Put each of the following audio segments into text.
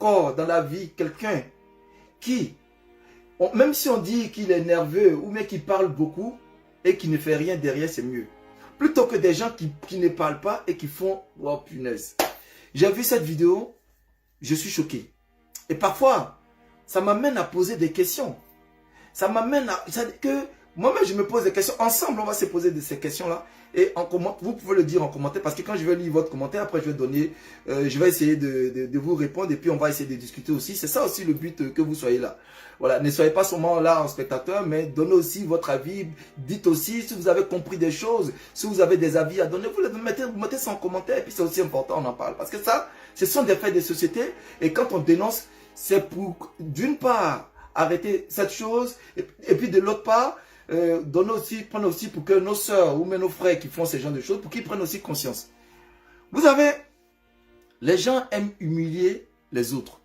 encore dans la vie quelqu'un qui, même si on dit qu'il est nerveux ou même qu'il parle beaucoup et qui ne fait rien derrière, c'est mieux. Plutôt que des gens qui ne parlent pas et qui font, oh punaise. J'ai vu cette vidéo, je suis choqué. Et parfois, ça m'amène à poser des questions. Ça m'amène à... que moi-même, je me pose des questions. Ensemble, on va se poser ces questions-là. Et vous pouvez le dire en commentaire. Parce que quand je vais lire votre commentaire, après, je vais donner... je vais essayer de vous répondre. Et puis, on va essayer de discuter aussi. C'est ça aussi le but que vous soyez là. Voilà. Ne soyez pas seulement là en spectateur, mais donnez aussi votre avis. Dites aussi si vous avez compris des choses. Si vous avez des avis à donner, vous mettez ça en commentaire. Et puis, c'est aussi important, on en parle. Parce que ça, ce sont des faits de société. Et quand on dénonce, c'est pour, d'une part, arrêter cette chose. Et puis, de l'autre part... prendre aussi pour que nos soeurs ou même nos frères qui font ce genre de choses, pour qu'ils prennent aussi conscience. Vous savez, les gens aiment humilier les autres.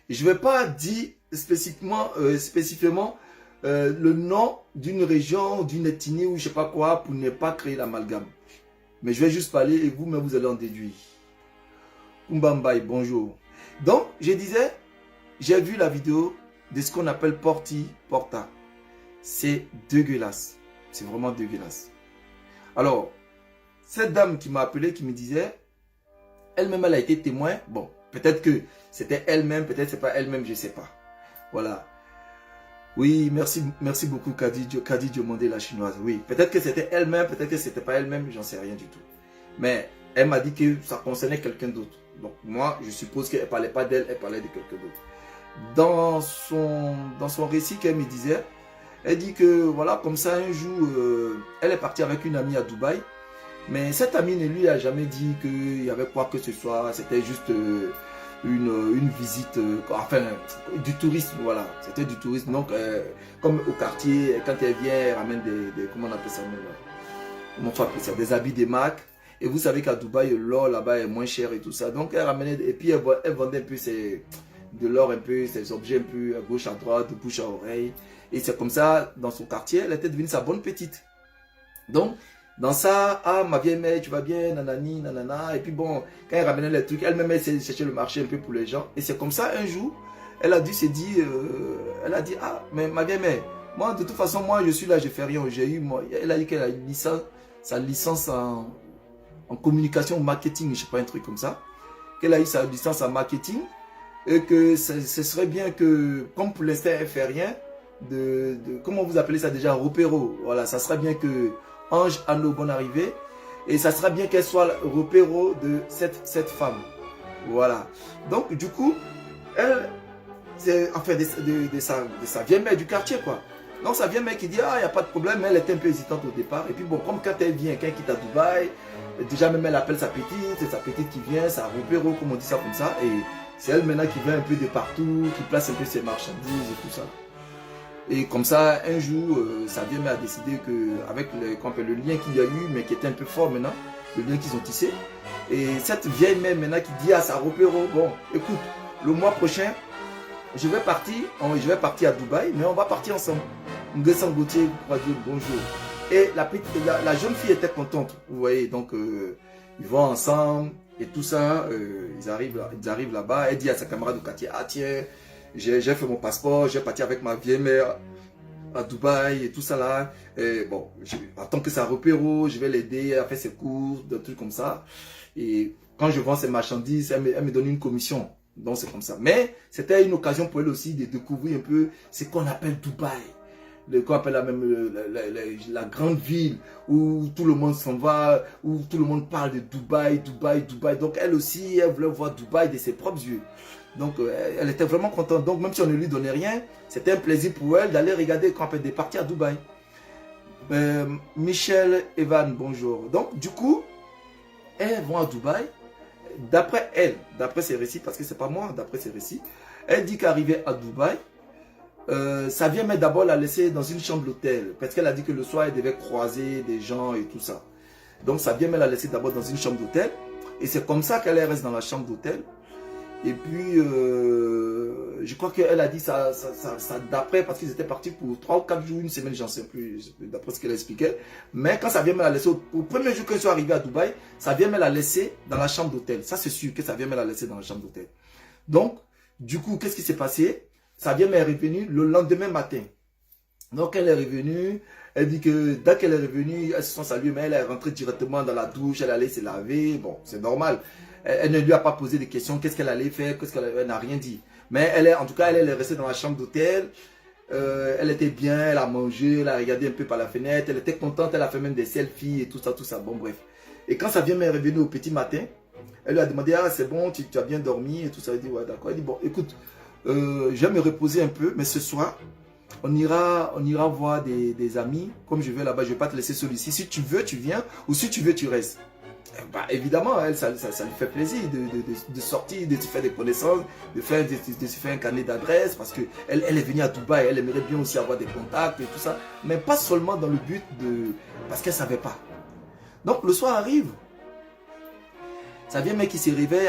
Je ne vais pas dire spécifiquement le nom d'une région, d'une ethnie ou je ne sais pas quoi, pour ne pas créer l'amalgame. Mais je vais juste parler et vous-même vous allez en déduire. Kumbambaï, bonjour. Donc, je disais, j'ai vu la vidéo de ce qu'on appelle Porta. C'est dégueulasse. C'est vraiment dégueulasse. Alors, cette dame qui m'a appelé, qui me disait, elle-même, elle a été témoin. Bon, peut-être que c'était elle-même, peut-être c'est pas elle-même, je ne sais pas. Voilà. Oui, merci beaucoup, Kadi Diomandé, la chinoise. Oui, peut-être que c'était elle-même, peut-être que c'était pas elle-même, j'en sais rien du tout. Mais elle m'a dit que ça concernait quelqu'un d'autre. Donc, moi, je suppose qu'elle ne parlait pas d'elle, elle parlait de quelqu'un d'autre. Dans son récit qu'elle me disait, elle dit que voilà, comme ça un jour, elle est partie avec une amie à Dubaï. Mais cette amie ne lui a jamais dit qu'il y avait quoi que ce soit. C'était juste une visite, enfin du tourisme, voilà. C'était du tourisme. Donc, comme au quartier, quand elle vient, elle ramène comment on appelle ça, comment on peut appeler ça, des habits des marques. Et vous savez qu'à Dubaï, l'or là-bas est moins cher et tout ça. Donc, elle ramenait, et puis elle vendait un peu de l'or, un peu, ses objets un peu à gauche, à droite, de bouche à oreille. Et c'est comme ça, dans son quartier, elle était devenue sa bonne petite. Donc, dans ça, ah, ma vieille mère, tu vas bien, nanani, nanana. Et puis bon, quand elle ramenait les trucs, elle-même, elle s'est cherché le marché un peu pour les gens. Et c'est comme ça, un jour, elle a dit, ah, mais ma vieille mère, moi, de toute façon, moi, je suis là, je fais rien. Elle a dit qu'elle a eu sa licence en communication, marketing, je sais pas, un truc comme ça. Qu'elle a eu sa licence en marketing. Et que ce serait bien que, comme pour l'instant, elle ne fait rien, comment vous appelez ça déjà, repéro. Voilà, ça serait bien que Ange Anno, bonne arrivée. Et ça serait bien qu'elle soit repéro de cette femme. Voilà. Donc, du coup, elle, c'est enfin de sa vieille mère du quartier, quoi. Donc, sa vieille mère qui dit, ah, il n'y a pas de problème, mais elle était un peu hésitante au départ. Et puis, bon, comme quand elle vient, quand elle quitte à Dubaï, déjà même elle appelle sa petite, c'est sa petite qui vient, sa repéro, comme on dit ça comme ça. Et c'est elle maintenant qui vient un peu de partout, qui place un peu ses marchandises et tout ça. Et comme ça, un jour, sa vieille mère a décidé qu'avec le lien qu'il y a eu, mais qui était un peu fort maintenant, le lien qu'ils ont tissé. Et cette vieille mère maintenant qui dit à sa repéro, bon, écoute, le mois prochain, je vais partir à Dubaï, mais on va partir ensemble. Nguessan Gauthier, bonjour. Et la jeune fille était contente, vous voyez, donc ils vont ensemble et tout ça, ils arrivent là-bas. Elle dit à sa camarade de quartier, ah tiens, j'ai fait mon passeport, j'ai parti avec ma vieille mère à Dubaï et tout ça là. Et bon, en tant que sa repéro, je vais l'aider à faire ses cours, des trucs comme ça. Et quand je vends ses marchandises, elle me donne une commission. Donc c'est comme ça. Mais c'était une occasion pour elle aussi de découvrir un peu ce qu'on appelle Dubaï. Qu'on appelle la grande ville où tout le monde s'en va, où tout le monde parle de Dubaï. Donc elle aussi, elle voulait voir Dubaï de ses propres yeux. Donc elle était vraiment contente. Donc même si on ne lui donnait rien, c'était un plaisir pour elle d'aller regarder quand elle est partie à Dubaï. Michel Evan, bonjour. Donc du coup, elles vont à Dubaï. D'après elle, d'après ses récits, parce que c'est pas moi, d'après ses récits, elle dit qu'arrivée à Dubaï, sa vieille mère d'abord l'a laissée dans une chambre d'hôtel, parce qu'elle a dit que le soir elle devait croiser des gens et tout ça. Donc sa vieille mère l'a laissée d'abord dans une chambre d'hôtel, et c'est comme ça qu'elle reste dans la chambre d'hôtel. Et puis, je crois qu'elle a dit ça d'après, parce qu'ils étaient partis pour 3 ou 4 jours, une semaine, j'en sais plus, d'après ce qu'elle expliquait. Mais quand sa vieille mère l'a laissée, au premier jour qu'ils sont arrivés à Dubaï, sa vieille mère l'a laissée dans la chambre d'hôtel. Ça, c'est sûr que sa vieille mère l'a laissée dans la chambre d'hôtel. Donc, Du coup, qu'est-ce qui s'est passé? Sa vieille-mère est revenue le lendemain matin. Donc, elle est revenue. Elle dit que dès qu'elle est revenue, elles se sont saluées, mais elle est rentrée directement dans la douche. Elle allait se laver. Bon, c'est normal. Elle ne lui a pas posé de questions. Qu'est-ce qu'elle allait faire? Elle n'a rien dit. Mais elle est, en tout cas, elle est restée dans la chambre d'hôtel. Elle était bien, elle a mangé, elle a regardé un peu par la fenêtre. Elle était contente. Elle a fait même des selfies et tout ça, tout ça. Bon, bref. Et quand sa vieille-mère est revenue au petit matin, elle lui a demandé, ah, c'est bon, tu as bien dormi et tout ça. Elle dit, ouais, d'accord. Elle dit, bon, écoute, je vais me reposer un peu, mais ce soir, on ira voir des amis. Comme je vais là-bas, je ne vais pas te laisser seul ici. Si tu veux, tu viens, ou si tu veux, tu restes. Bah, évidemment, elle, ça lui fait plaisir de sortir, de se faire des connaissances, de se faire un carnet d'adresses, parce qu'elle elle est venue à Dubaï, elle aimerait bien aussi avoir des contacts et tout ça, mais pas seulement dans le but de... parce qu'elle ne savait pas. Donc le soir arrive, sa vieille mère qui se réveille,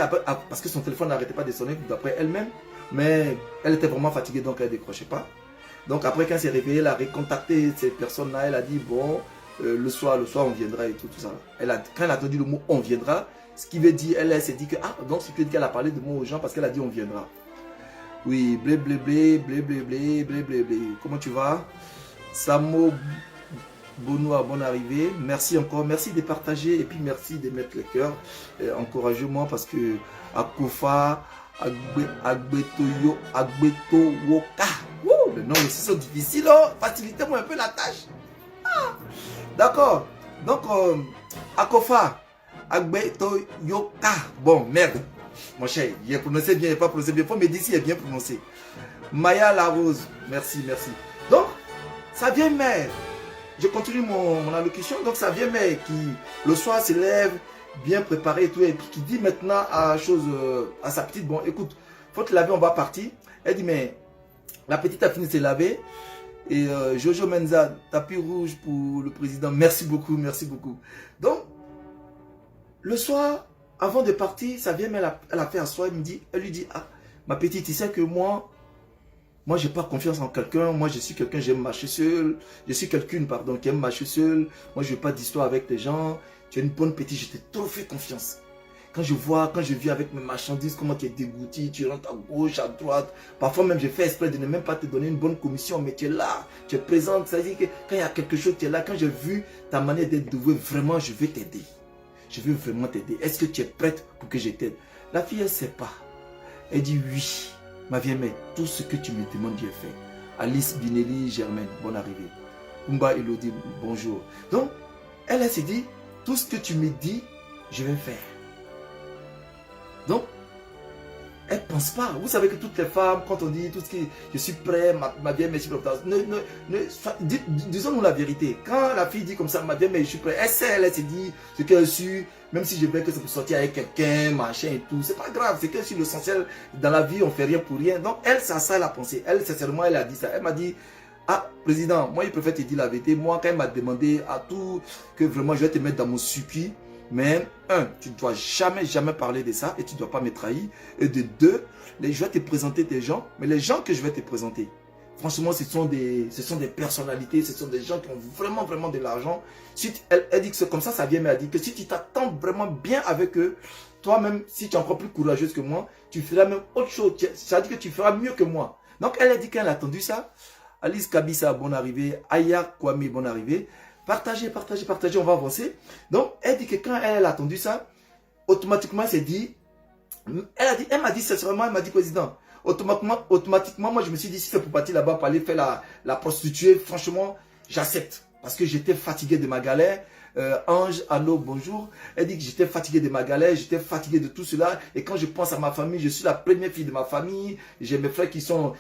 parce que son téléphone n'arrêtait pas de sonner d'après elle-même, mais elle était vraiment fatiguée, donc elle ne décrochait pas. Donc après, quand elle s'est réveillée, elle a recontacté ces personnes-là, elle a dit, bon, le soir on viendra et tout ça. Quand elle a entendu le mot on viendra, ce qui veut dire, elle s'est dit que, ah, donc ce qui veut dire qu'elle a parlé de moi aux gens parce qu'elle a dit on viendra. Oui, blé, blé, blé, blé, blé, blé, blé, blé, blé. Comment tu vas? Samo Bonoa, bonne arrivée. Merci encore, merci de partager et puis merci de mettre le cœur. Encouragez-moi parce que Akofa, Agbetoyo, Agbetowoka. Le nom aussi sont difficiles, oh. Facilitez-moi un peu la tâche. Ah. D'accord. Donc, Akofa, Agbetoyoka. Bon, merde. Mon cher, il a prononcé bien, il n'a pas prononcé bien. Il faut me dire s'il est bien prononcé. Maya Larose, merci, merci. Donc, sa vieille mère, je continue mon allocution. Donc, sa vieille mère qui, le soir, se lève, bien préparée et tout, et puis qui dit maintenant à sa petite, bon, écoute, faut te laver, on va partir. Elle dit, mais la petite a fini de se laver. Et Jojo Menza, tapis rouge pour le président. Merci beaucoup, merci beaucoup. Donc, le soir, avant de partir, sa vieille mère, elle a fait asseoir, elle lui dit, ah, ma petite, tu sais que moi, j'ai pas confiance en quelqu'un. Moi, je suis quelqu'un, j'aime marcher seul. Je suis quelqu'une, pardon, qui aime marcher seul. Moi, je veux pas d'histoire avec les gens. Tu es une bonne petite, je t'ai trop fait confiance. Quand je vis avec mes marchandises, comment tu es dégoûté, tu rentres à gauche, à droite. Parfois même, je fais exprès de ne même pas te donner une bonne commission, mais tu es là, tu es présente. Ça veut dire que quand il y a quelque chose, tu es là. Quand j'ai vu ta manière d'être douée, vraiment, je veux t'aider. Je veux vraiment t'aider. Est-ce que tu es prête pour que je t'aide? La fille, elle ne sait pas. Elle dit oui, ma vieille mère, tout ce que tu me demandes, j'ai fait. Alice Binelli Germaine, bonne arrivée. Kumba Elodie, bonjour. Donc, elle s'est dit, tout ce que tu me dis, je vais faire. Donc, elle ne pense pas. Vous savez que toutes les femmes, quand on dit tout ce qui je suis prêt, ma vieille mère, je suis prêt. Disons-nous la vérité. Quand la fille dit comme ça, ma vieille mère, je suis prêt, elle s'est dit ce qu'elle a su, même si je veux que c'est pour sortir avec quelqu'un, machin et tout. C'est pas grave, c'est que sur l'essentiel, dans la vie, on ne fait rien pour rien. Donc, elle, c'est ça, elle a pensé. Elle, sincèrement, elle a dit ça. Elle m'a dit, ah, président, moi, je préfère te dire la vérité. Moi, quand elle m'a demandé à tout, que vraiment, je vais te mettre dans mon circuit. Mais, tu ne dois jamais parler de ça et tu ne dois pas me trahir. Et de deux, je vais te présenter des gens, mais les gens que je vais te présenter, franchement, ce sont des personnalités, ce sont des gens qui ont vraiment de l'argent. Si elle dit que c'est comme ça, sa vieille mère a dit que si tu t'attends vraiment bien avec eux, toi-même, si tu es encore plus courageuse que moi, tu feras même autre chose. Ça veut dire que tu feras mieux que moi. Donc, elle a dit qu'elle a entendu ça. Alice Kabisa, bonne arrivée. Aya Kwame, bonne arrivée. Partagez, on va avancer. Donc, elle dit que quand elle a entendu ça, automatiquement, elle s'est dit, elle m'a dit, sincèrement, elle m'a dit, président, automatiquement, moi, je me suis dit, si c'est pour partir là-bas, pour aller faire la prostituée, franchement, j'accepte. Parce que j'étais fatigué de ma galère. Ange, allô, bonjour. Elle dit que j'étais fatigué de ma galère, j'étais fatigué de tout cela. Et quand je pense à ma famille, je suis la première fille de ma famille. J'ai mes frères qui sont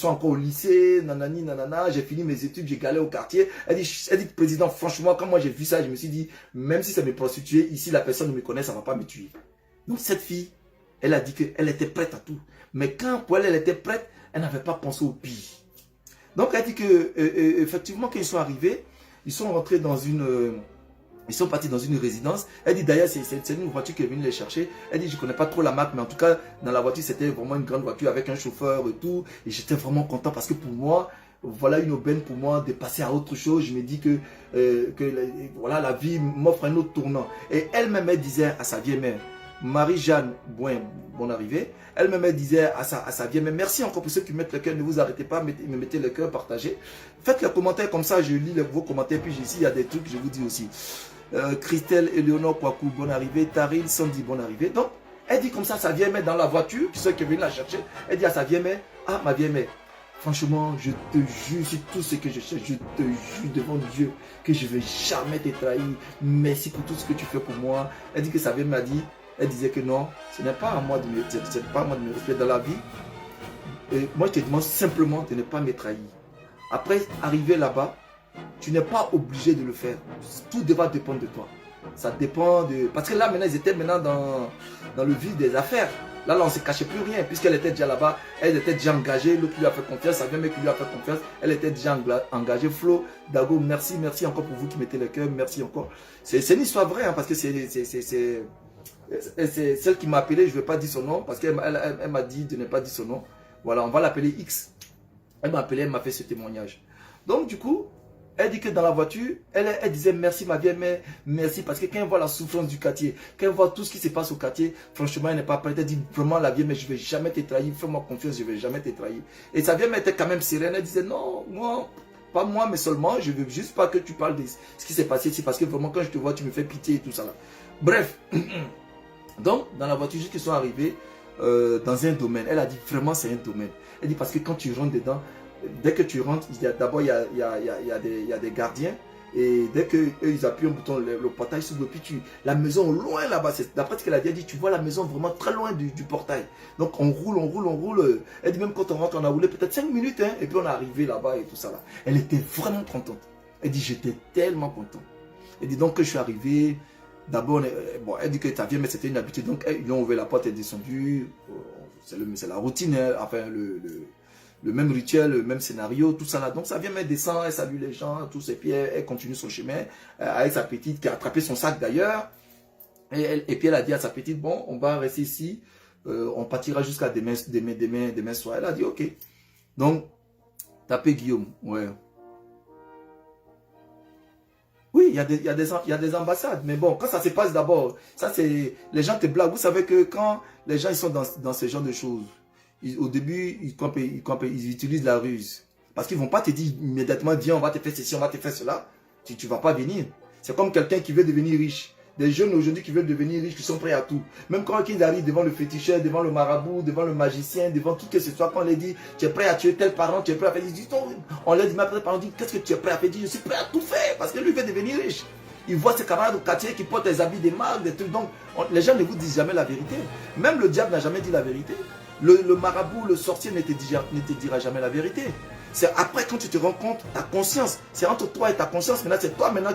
encore au lycée, nanani, nanana. J'ai fini mes études, j'ai galéré au quartier. Elle dit, président, franchement, quand moi j'ai vu ça, je me suis dit, même si ça me prostituée, ici la personne ne me connaît, ça ne va pas me tuer. Donc cette fille, elle a dit qu'elle était prête à tout. Mais quand pour elle était prête, elle n'avait pas pensé au pire. Donc elle dit que, effectivement, quand ils sont arrivés, ils sont rentrés dans ils sont partis dans une résidence. Elle dit d'ailleurs, c'est une voiture qui est venue les chercher. Elle dit, je ne connais pas trop la marque, mais en tout cas, dans la voiture, c'était vraiment une grande voiture avec un chauffeur et tout. Et j'étais vraiment content parce que pour moi, voilà une aubaine pour moi de passer à autre chose. Je me dis que voilà, la vie m'offre un autre tournant. Et elle-même, elle disait à sa vieille mère, Marie-Jeanne Bouin, bonne arrivée. Elle-même elle disait à sa vieille mère, merci encore pour ceux qui mettent le cœur, ne vous arrêtez pas, me mettez le cœur, partagez. Faites les commentaires comme ça, je lis vos commentaires, puis ici il y a des trucs que je vous dis aussi. Christelle Eleonore Kwaku, bonne arrivée. Taril Sandy, bonne arrivée. Donc, elle dit comme ça à sa vieille mère dans la voiture, ceux qui viennent la chercher, elle dit à sa vieille mère, ah ma vieille mère, franchement, je te jure sur tout ce que je cherche, je te jure devant Dieu que je ne vais jamais te trahir. Merci pour tout ce que tu fais pour moi. Elle dit que sa vieille m'a dit, elle disait que non, ce n'est pas à moi de me respecter dans la vie. Et moi, je te demande simplement de ne pas me trahir. Après, arriver là-bas, tu n'es pas obligé de le faire. Tout devra dépendre de toi. Ça dépend de... Parce que là, maintenant, ils étaient maintenant dans le vif des affaires. Là, on ne se cachait plus rien, puisqu'elle était déjà là-bas, elle était déjà engagée, l'autre lui a fait confiance, sa vieille mère qui lui a fait confiance, elle était déjà engagée. Flo, Dago, merci encore pour vous qui mettez le cœur, merci encore. C'est une histoire vraie, hein, parce que c'est celle qui m'a appelé, je ne vais pas dire son nom, parce qu'elle m'a dit de ne pas dire son nom. Voilà, on va l'appeler X. Elle m'a appelé, elle m'a fait ce témoignage. Donc, du coup, elle dit que dans la voiture, elle disait merci ma vieille mère, merci, parce que quand elle voit la souffrance du quartier, quand elle voit tout ce qui se passe au quartier, franchement, elle n'est pas prête. Elle dit vraiment la vieille mère, je ne vais jamais te trahir, fais-moi confiance, je ne vais jamais te trahir. Et sa vieille mère était quand même sereine, elle disait non, moi, pas moi, mais seulement, je ne veux juste pas que tu parles de ce qui s'est passé ici, parce que vraiment, quand je te vois, tu me fais pitié et tout ça là. Bref, donc, dans la voiture, jusqu'ils sont arrivés dans un domaine, elle a dit vraiment c'est un domaine. Elle dit parce que quand tu rentres dedans, dès que tu rentres, d'abord il y a des gardiens. Et dès qu'ils appuient un bouton, le portail s'ouvre. Puis la maison au loin là-bas, d'après ce qu'elle a dit, tu vois la maison vraiment très loin du portail. Donc on roule. Elle dit même quand on rentre, on a roulé peut-être 5 minutes. Hein, et puis on est arrivé là-bas et tout ça là. Elle était vraiment contente. Elle dit j'étais tellement content. Elle dit donc que je suis arrivé. D'abord, bon, elle dit que ta vieille, mais c'était une habitude. Donc ils ont ouvert la porte, elle est descendue. C'est la routine, hein, enfin le même rituel, le même scénario, tout ça là. Donc ça vient, elle descend, elle salue les gens, tous ses pieds, elle continue son chemin avec sa petite qui a attrapé son sac d'ailleurs. Et puis elle a dit à sa petite, bon, on va rester ici, on partira jusqu'à demain soir. Elle a dit, ok. Donc, tapez Guillaume, ouais. Oui, il y a des ambassades, mais bon, quand ça se passe d'abord, ça c'est, les gens te blaguent. Vous savez que quand les gens ils sont dans ce genre de choses, au début, ils utilisent la ruse. Parce qu'ils ne vont pas te dire immédiatement, viens, on va te faire ceci, on va te faire cela. Tu ne vas pas venir. C'est comme quelqu'un qui veut devenir riche. Des jeunes aujourd'hui qui veulent devenir riches, qui sont prêts à tout. Même quand ils arrivent devant le féticheur, devant le marabout, devant le magicien, devant qui que ce soit, quand on les dit, tu es prêt à tuer tel parent, tu es prêt à faire, ils disent, on leur dit, mais après, parent dit, qu'est-ce que tu es prêt à faire? Je suis prêt à tout faire, parce que lui veut devenir riche. Il voit ses camarades au quartier qui portent des habits, des marques, des trucs. Donc, les gens ne vous disent jamais la vérité. Même le diable n'a jamais dit la vérité. Le marabout, le sorcier ne te dira jamais la vérité. C'est après quand tu te rends compte, ta conscience, c'est entre toi et ta conscience. Maintenant, c'est toi maintenant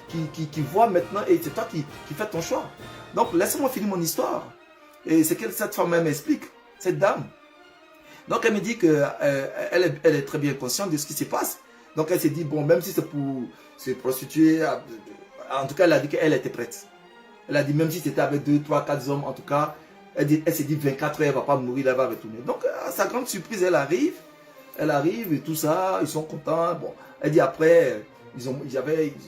qui vois maintenant et c'est toi qui fais ton choix. Donc, laissez-moi finir mon histoire. Et c'est que cette femme m'explique, cette dame. Donc, elle me dit qu'elle est très bien consciente de ce qui se passe. Donc, elle s'est dit, bon, même si c'est pour se prostituer, en tout cas, elle a dit qu'elle était prête. Elle a dit, même si c'était avec 2, 3, 4 hommes, en tout cas, elle s'est dit 24 heures, elle ne va pas mourir, elle va retourner. Donc, à sa grande surprise, elle arrive et tout ça, ils sont contents. Bon, elle dit après,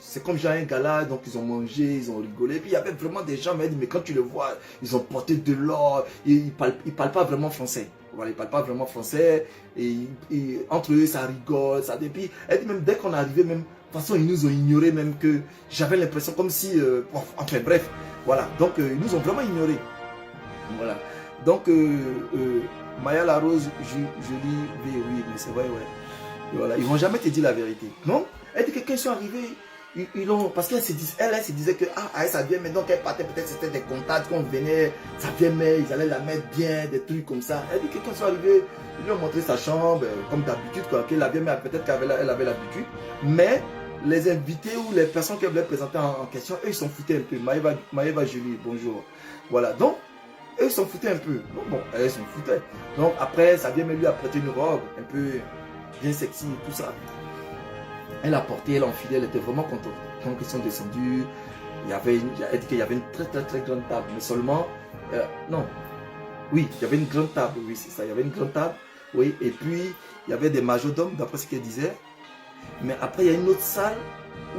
c'est comme j'ai un gala, donc ils ont mangé, ils ont rigolé. Puis il y avait vraiment des gens, mais elle dit, mais quand tu le vois, ils ont porté de l'or, ils parlent pas vraiment français. Voilà, ils parlent pas vraiment français, et entre eux, ça rigole, ça depuis. Elle dit même, dès qu'on est arrivé, même, de toute façon, ils nous ont ignoré, même que j'avais l'impression comme si, enfin bref, voilà. Donc, ils nous ont vraiment ignoré. Voilà. Donc, Maya la Rose, jolie, oui, mais c'est vrai, ouais. Et voilà, ils vont jamais te dire la vérité. Non? Elle dit que quand ils sont arrivés, ils ont, parce qu'elle se disait que, ça vient, mais donc elle partait, peut-être c'était des contacts, quand on venait, ça vient, mais ils allaient la mettre bien, des trucs comme ça. Elle dit que quand ils sont arrivés, ils lui ont montré sa chambre, comme d'habitude, qu'elle avait, mais peut-être qu'elle avait l'habitude. Mais, les invités ou les personnes qu'elle voulait présenter en question, eux, ils s'en foutaient un peu. Maëva Julie, bonjour. Voilà, donc, eux, ils s'en foutaient un peu. Donc, bon, elles s'en foutaient. Donc, après, ça vient même lui apprêter une robe, un peu bien sexy, tout ça. Elle a porté, elle a enfilé, elle était vraiment contente. Donc, ils sont descendus. Elle dit qu'il y avait une très, très, très grande table. Mais seulement, non. Oui, il y avait une grande table, oui, c'est ça. Il y avait une grande table, oui. Et puis, il y avait des majordomes, d'après ce qu'elle disait. Mais après, il y a une autre salle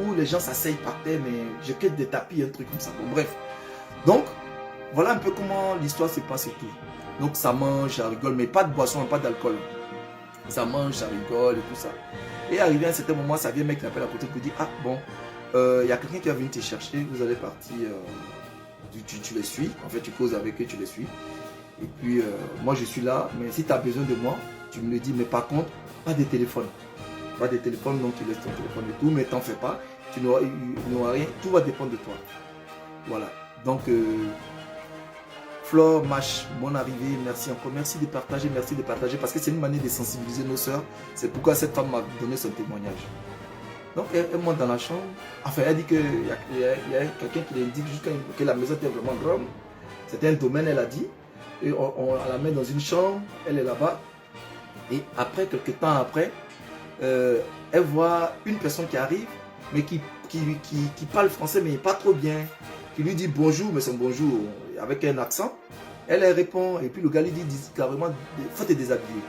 où les gens s'asseyent par terre, mais je quitte des tapis, un truc comme ça. Bon, bref. Donc, Voilà un peu comment l'histoire se passe et tout. Donc ça mange, ça rigole, mais pas de boisson, pas d'alcool. Ça mange, ça rigole et tout ça. Et arrivé à un certain moment, ça vient un mec qui appelle à côté qui dit, ah bon, il y a quelqu'un qui va venir te chercher, vous allez partir, tu les suis, en fait tu causes avec eux, tu les suis. Et puis moi je suis là, mais si tu as besoin de moi, tu me le dis, mais par contre, pas de téléphone. Pas de téléphone, donc tu laisses ton téléphone et tout, mais t'en fais pas, tu n'auras rien, tout va dépendre de toi. Voilà, donc Flore, Mach, bonne arrivée, merci encore, merci de partager, parce que c'est une manière de sensibiliser nos sœurs. C'est pourquoi cette femme m'a donné son témoignage. Donc elle monte dans la chambre, enfin elle dit qu'il y a quelqu'un qui lui dit que la maison était vraiment grande. C'était un domaine, elle a dit, et on la met dans une chambre, elle est là-bas, et après, quelques temps après, elle voit une personne qui arrive, mais qui parle français, mais pas trop bien, qui lui dit bonjour, mais son bonjour avec un accent. Elle répond, et puis le gars lui dit carrément, il faut te déshabiller.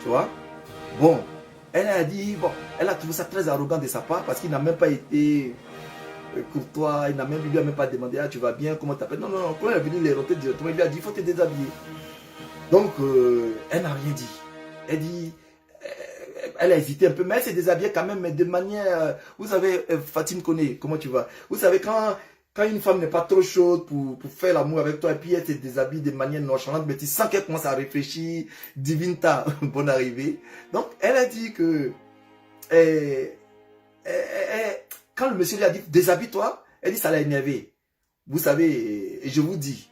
Tu vois? Bon, elle a dit, bon, elle a trouvé ça très arrogant de sa part, parce qu'il n'a même pas été courtois, il lui a même pas demandé, ah tu vas bien, comment t'appelles? Non, quand elle est venue, il est rentré directement, il lui a dit, il faut te déshabiller. Donc, elle n'a rien dit. Elle dit, elle a hésité un peu, mais elle s'est déshabillée quand même, mais de manière, vous savez, Fatine connaît, comment tu vas? Vous savez, quand une femme n'est pas trop chaude pour faire l'amour avec toi, et puis elle se déshabille de manière nonchalante, mais tu sens qu'elle commence à réfléchir, Divinta, bonne arrivée. Donc, elle a dit que, quand le monsieur lui a dit, déshabille-toi, elle dit, ça l'a énervé. Vous savez, et je vous dis,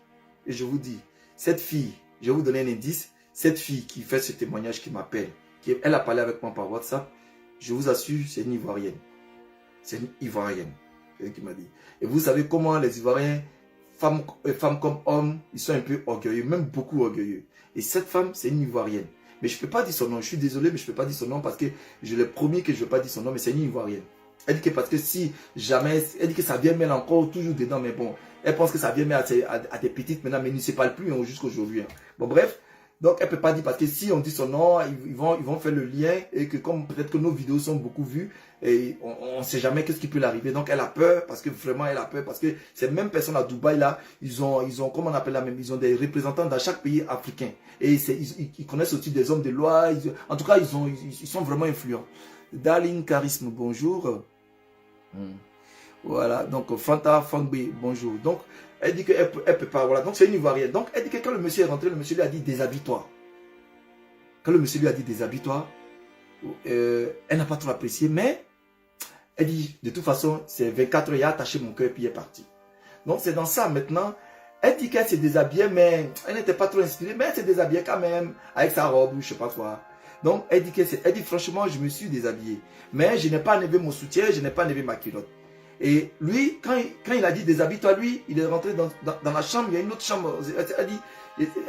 cette fille, je vais vous donner un indice, cette fille qui fait ce témoignage, qui m'appelle, elle a parlé avec moi par WhatsApp, je vous assure, c'est une Ivoirienne. C'est une Ivoirienne. C'est elle qui m'a dit. Et vous savez comment les Ivoiriens, femmes comme hommes, ils sont un peu orgueilleux, même beaucoup orgueilleux. Et cette femme, c'est une Ivoirienne. Mais je ne peux pas dire son nom. Je suis désolé, mais je ne peux pas dire son nom parce que je l'ai promis que je ne vais pas dire son nom, mais c'est une Ivoirienne. Elle dit que parce que si jamais, elle dit que ça vient mêler encore toujours dedans, mais bon, elle pense que ça vient mêler à des petites maintenant, mais ils ne se parlent plus jusqu'à aujourd'hui. Bon, bref. Donc, elle ne peut pas dire, parce que si on dit son nom, ils vont faire le lien, et que comme peut-être que nos vidéos sont beaucoup vues, et on ne sait jamais qu'est-ce qui peut l'arriver. Donc, elle a peur, parce que vraiment, elle a peur, parce que ces mêmes personnes à Dubaï, là, ils ont, comment on appelle la même, ils ont des représentants dans chaque pays africain. Et ils connaissent aussi des hommes de loi, en tout cas, ils sont vraiment influents. Darling Charisme, bonjour. Voilà, donc Fanta Fangbe, bonjour. Donc, elle dit qu'elle peut pas, voilà, donc c'est une Ivoirienne. Donc, elle dit que quand le monsieur est rentré, le monsieur lui a dit déshabille-toi. Quand le monsieur lui a dit déshabille-toi, elle n'a pas trop apprécié, mais elle dit, de toute façon, c'est 24 heures, il a attaché mon cœur, puis il est parti. Donc, c'est dans ça maintenant. Elle dit qu'elle s'est déshabillée, mais elle n'était pas trop inspirée, mais elle s'est déshabillée quand même, avec sa robe ou je sais pas quoi. Donc, elle dit franchement, je me suis déshabillée. Mais je n'ai pas enlevé mon soutien, je n'ai pas enlevé ma culotte. Et lui, quand il a dit déshabille-toi, lui, il est rentré dans la chambre, il y a une autre chambre. Elle dit,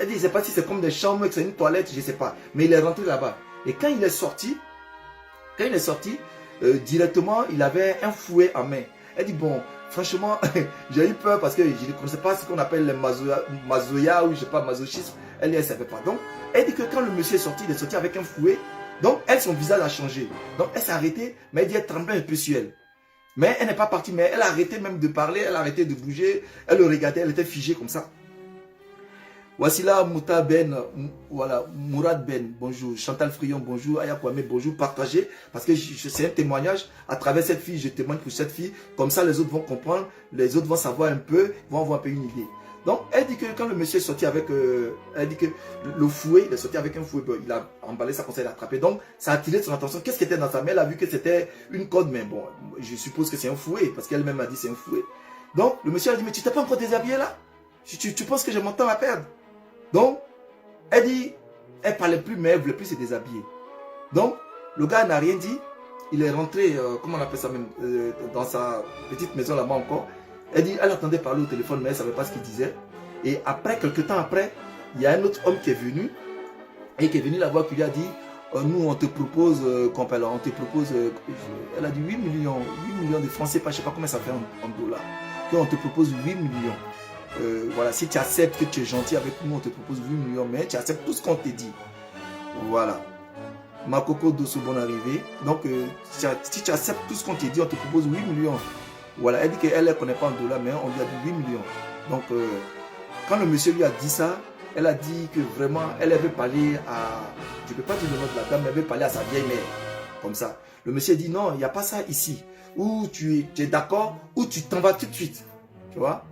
je ne sais pas si c'est comme des chambres, que c'est une toilette, je ne sais pas. Mais il est rentré là-bas. Et quand il est sorti, directement, il avait un fouet en main. Elle dit, bon, franchement, j'ai eu peur parce que je ne connaissais pas ce qu'on appelle le mazoya ou je ne sais pas, masochisme. Elle ne savait pas. Donc, elle dit que quand le monsieur est sorti, il est sorti avec un fouet. Donc, elle, son visage a changé. Donc, elle s'est arrêtée, mais elle dit, elle tremblait un peu sur elle. Mais elle n'est pas partie, mais elle a arrêté même de parler, elle a arrêté de bouger, elle le regardait, elle était figée comme ça. Voici là Mouta Ben, voilà, Mourad Ben, bonjour, Chantal Frion, bonjour, Aya Kwame, bonjour, partagez, parce que c'est un témoignage, à travers cette fille, je témoigne pour cette fille, comme ça les autres vont comprendre, les autres vont savoir un peu, vont avoir un peu une idée. Donc, elle dit que quand le monsieur est sorti avec, elle dit que le fouet, il est sorti avec un fouet, il a emballé ça comme ça, il a attrapé. Donc, ça a attiré son attention. Qu'est-ce qui était dans sa main? Elle a vu que c'était une corde, mais bon, je suppose que c'est un fouet, parce qu'elle-même a dit c'est un fouet. Donc, le monsieur a dit, mais tu t'es pas encore déshabillé là? Tu penses que j'ai mon temps à perdre? Donc, elle dit, elle parlait plus, mais elle voulait plus se déshabiller. Donc, le gars n'a rien dit. Il est rentré, comment on appelle ça même, dans sa petite maison là-bas encore. Elle dit, elle attendait parler au téléphone, mais elle ne savait pas ce qu'il disait. Et après, quelques temps après, il y a un autre homme qui est venu, et qui est venu la voir, qui lui a dit, nous, on te propose, on te propose, elle a dit 8 millions de francs, je ne sais pas combien ça fait en dollars, qu'on te propose 8 millions. Voilà, si tu acceptes que tu es gentil avec nous, on te propose 8 millions, mais tu acceptes tout ce qu'on te dit. Voilà. Ma coco Dosso, bonne arrivée. Donc, si tu acceptes tout ce qu'on te dit, on te propose 8 millions. Voilà, elle dit qu'elle ne connaît pas en dollars, mais on lui a dit 8 millions. Donc, quand le monsieur lui a dit ça, elle a dit que vraiment, elle avait parlé à, je ne peux pas dire le nom de la dame, mais elle avait parlé à sa vieille mère, comme ça. Le monsieur dit non, il n'y a pas ça ici. Ou tu es d'accord, ou tu t'en vas tout de suite. Tu vois?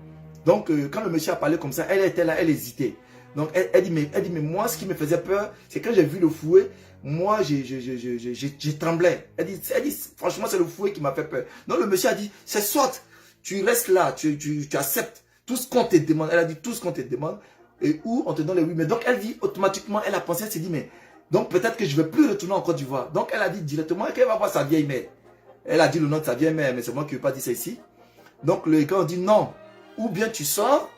Donc, quand le monsieur a parlé comme ça, elle était là, elle hésitait. Donc, elle dit, mais moi, ce qui me faisait peur, c'est quand j'ai vu le fouet, moi, j'ai tremblé. Elle dit, franchement, c'est le fouet qui m'a fait peur. Donc, le monsieur a dit, c'est soit tu restes là, tu acceptes tout ce qu'on te demande. Elle a dit tout ce qu'on te demande, et où on te donne les oui. Mais donc, elle dit, automatiquement, elle a pensé, elle s'est dit, mais donc peut-être que je ne vais plus retourner en Côte d'Ivoire. Donc, elle a dit directement qu'elle va voir sa vieille mère. Elle a dit le nom de sa vieille mère, mais c'est moi qui ne veux pas dire ça ici. Donc, le gars a dit non, ou bien tu sors,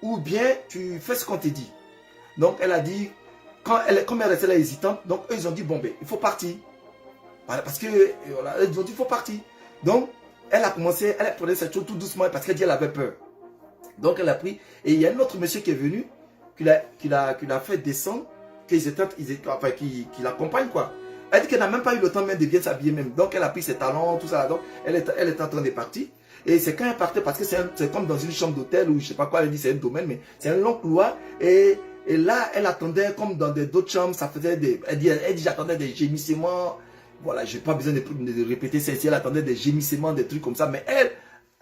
ou bien tu fais ce qu'on te dit. Donc, elle a dit, comme elle restait là hésitante, donc eux, ils ont dit, bon, ben, il faut partir. Voilà, parce que, voilà, ils ont dit, il faut partir. Donc, elle a commencé, elle prenait cette chose tout doucement, parce qu'elle dit, elle avait peur. Donc, elle a pris, et il y a un autre monsieur qui est venu, qui l'a fait descendre, qui l'accompagne, quoi. Elle dit qu'elle n'a même pas eu le temps même de bien s'habiller même. Donc, elle a pris ses talons, tout ça. Donc, elle est en train de partir. Et c'est quand elle partait, parce que c'est comme dans une chambre d'hôtel ou je sais pas quoi, elle dit c'est un domaine, mais c'est un long couloir. Et là, elle attendait comme dans d'autres chambres, ça faisait des... Elle dit j'attendais des gémissements. Voilà, j'ai pas besoin de répéter ça ici. Elle attendait des gémissements, des trucs comme ça. Mais elle,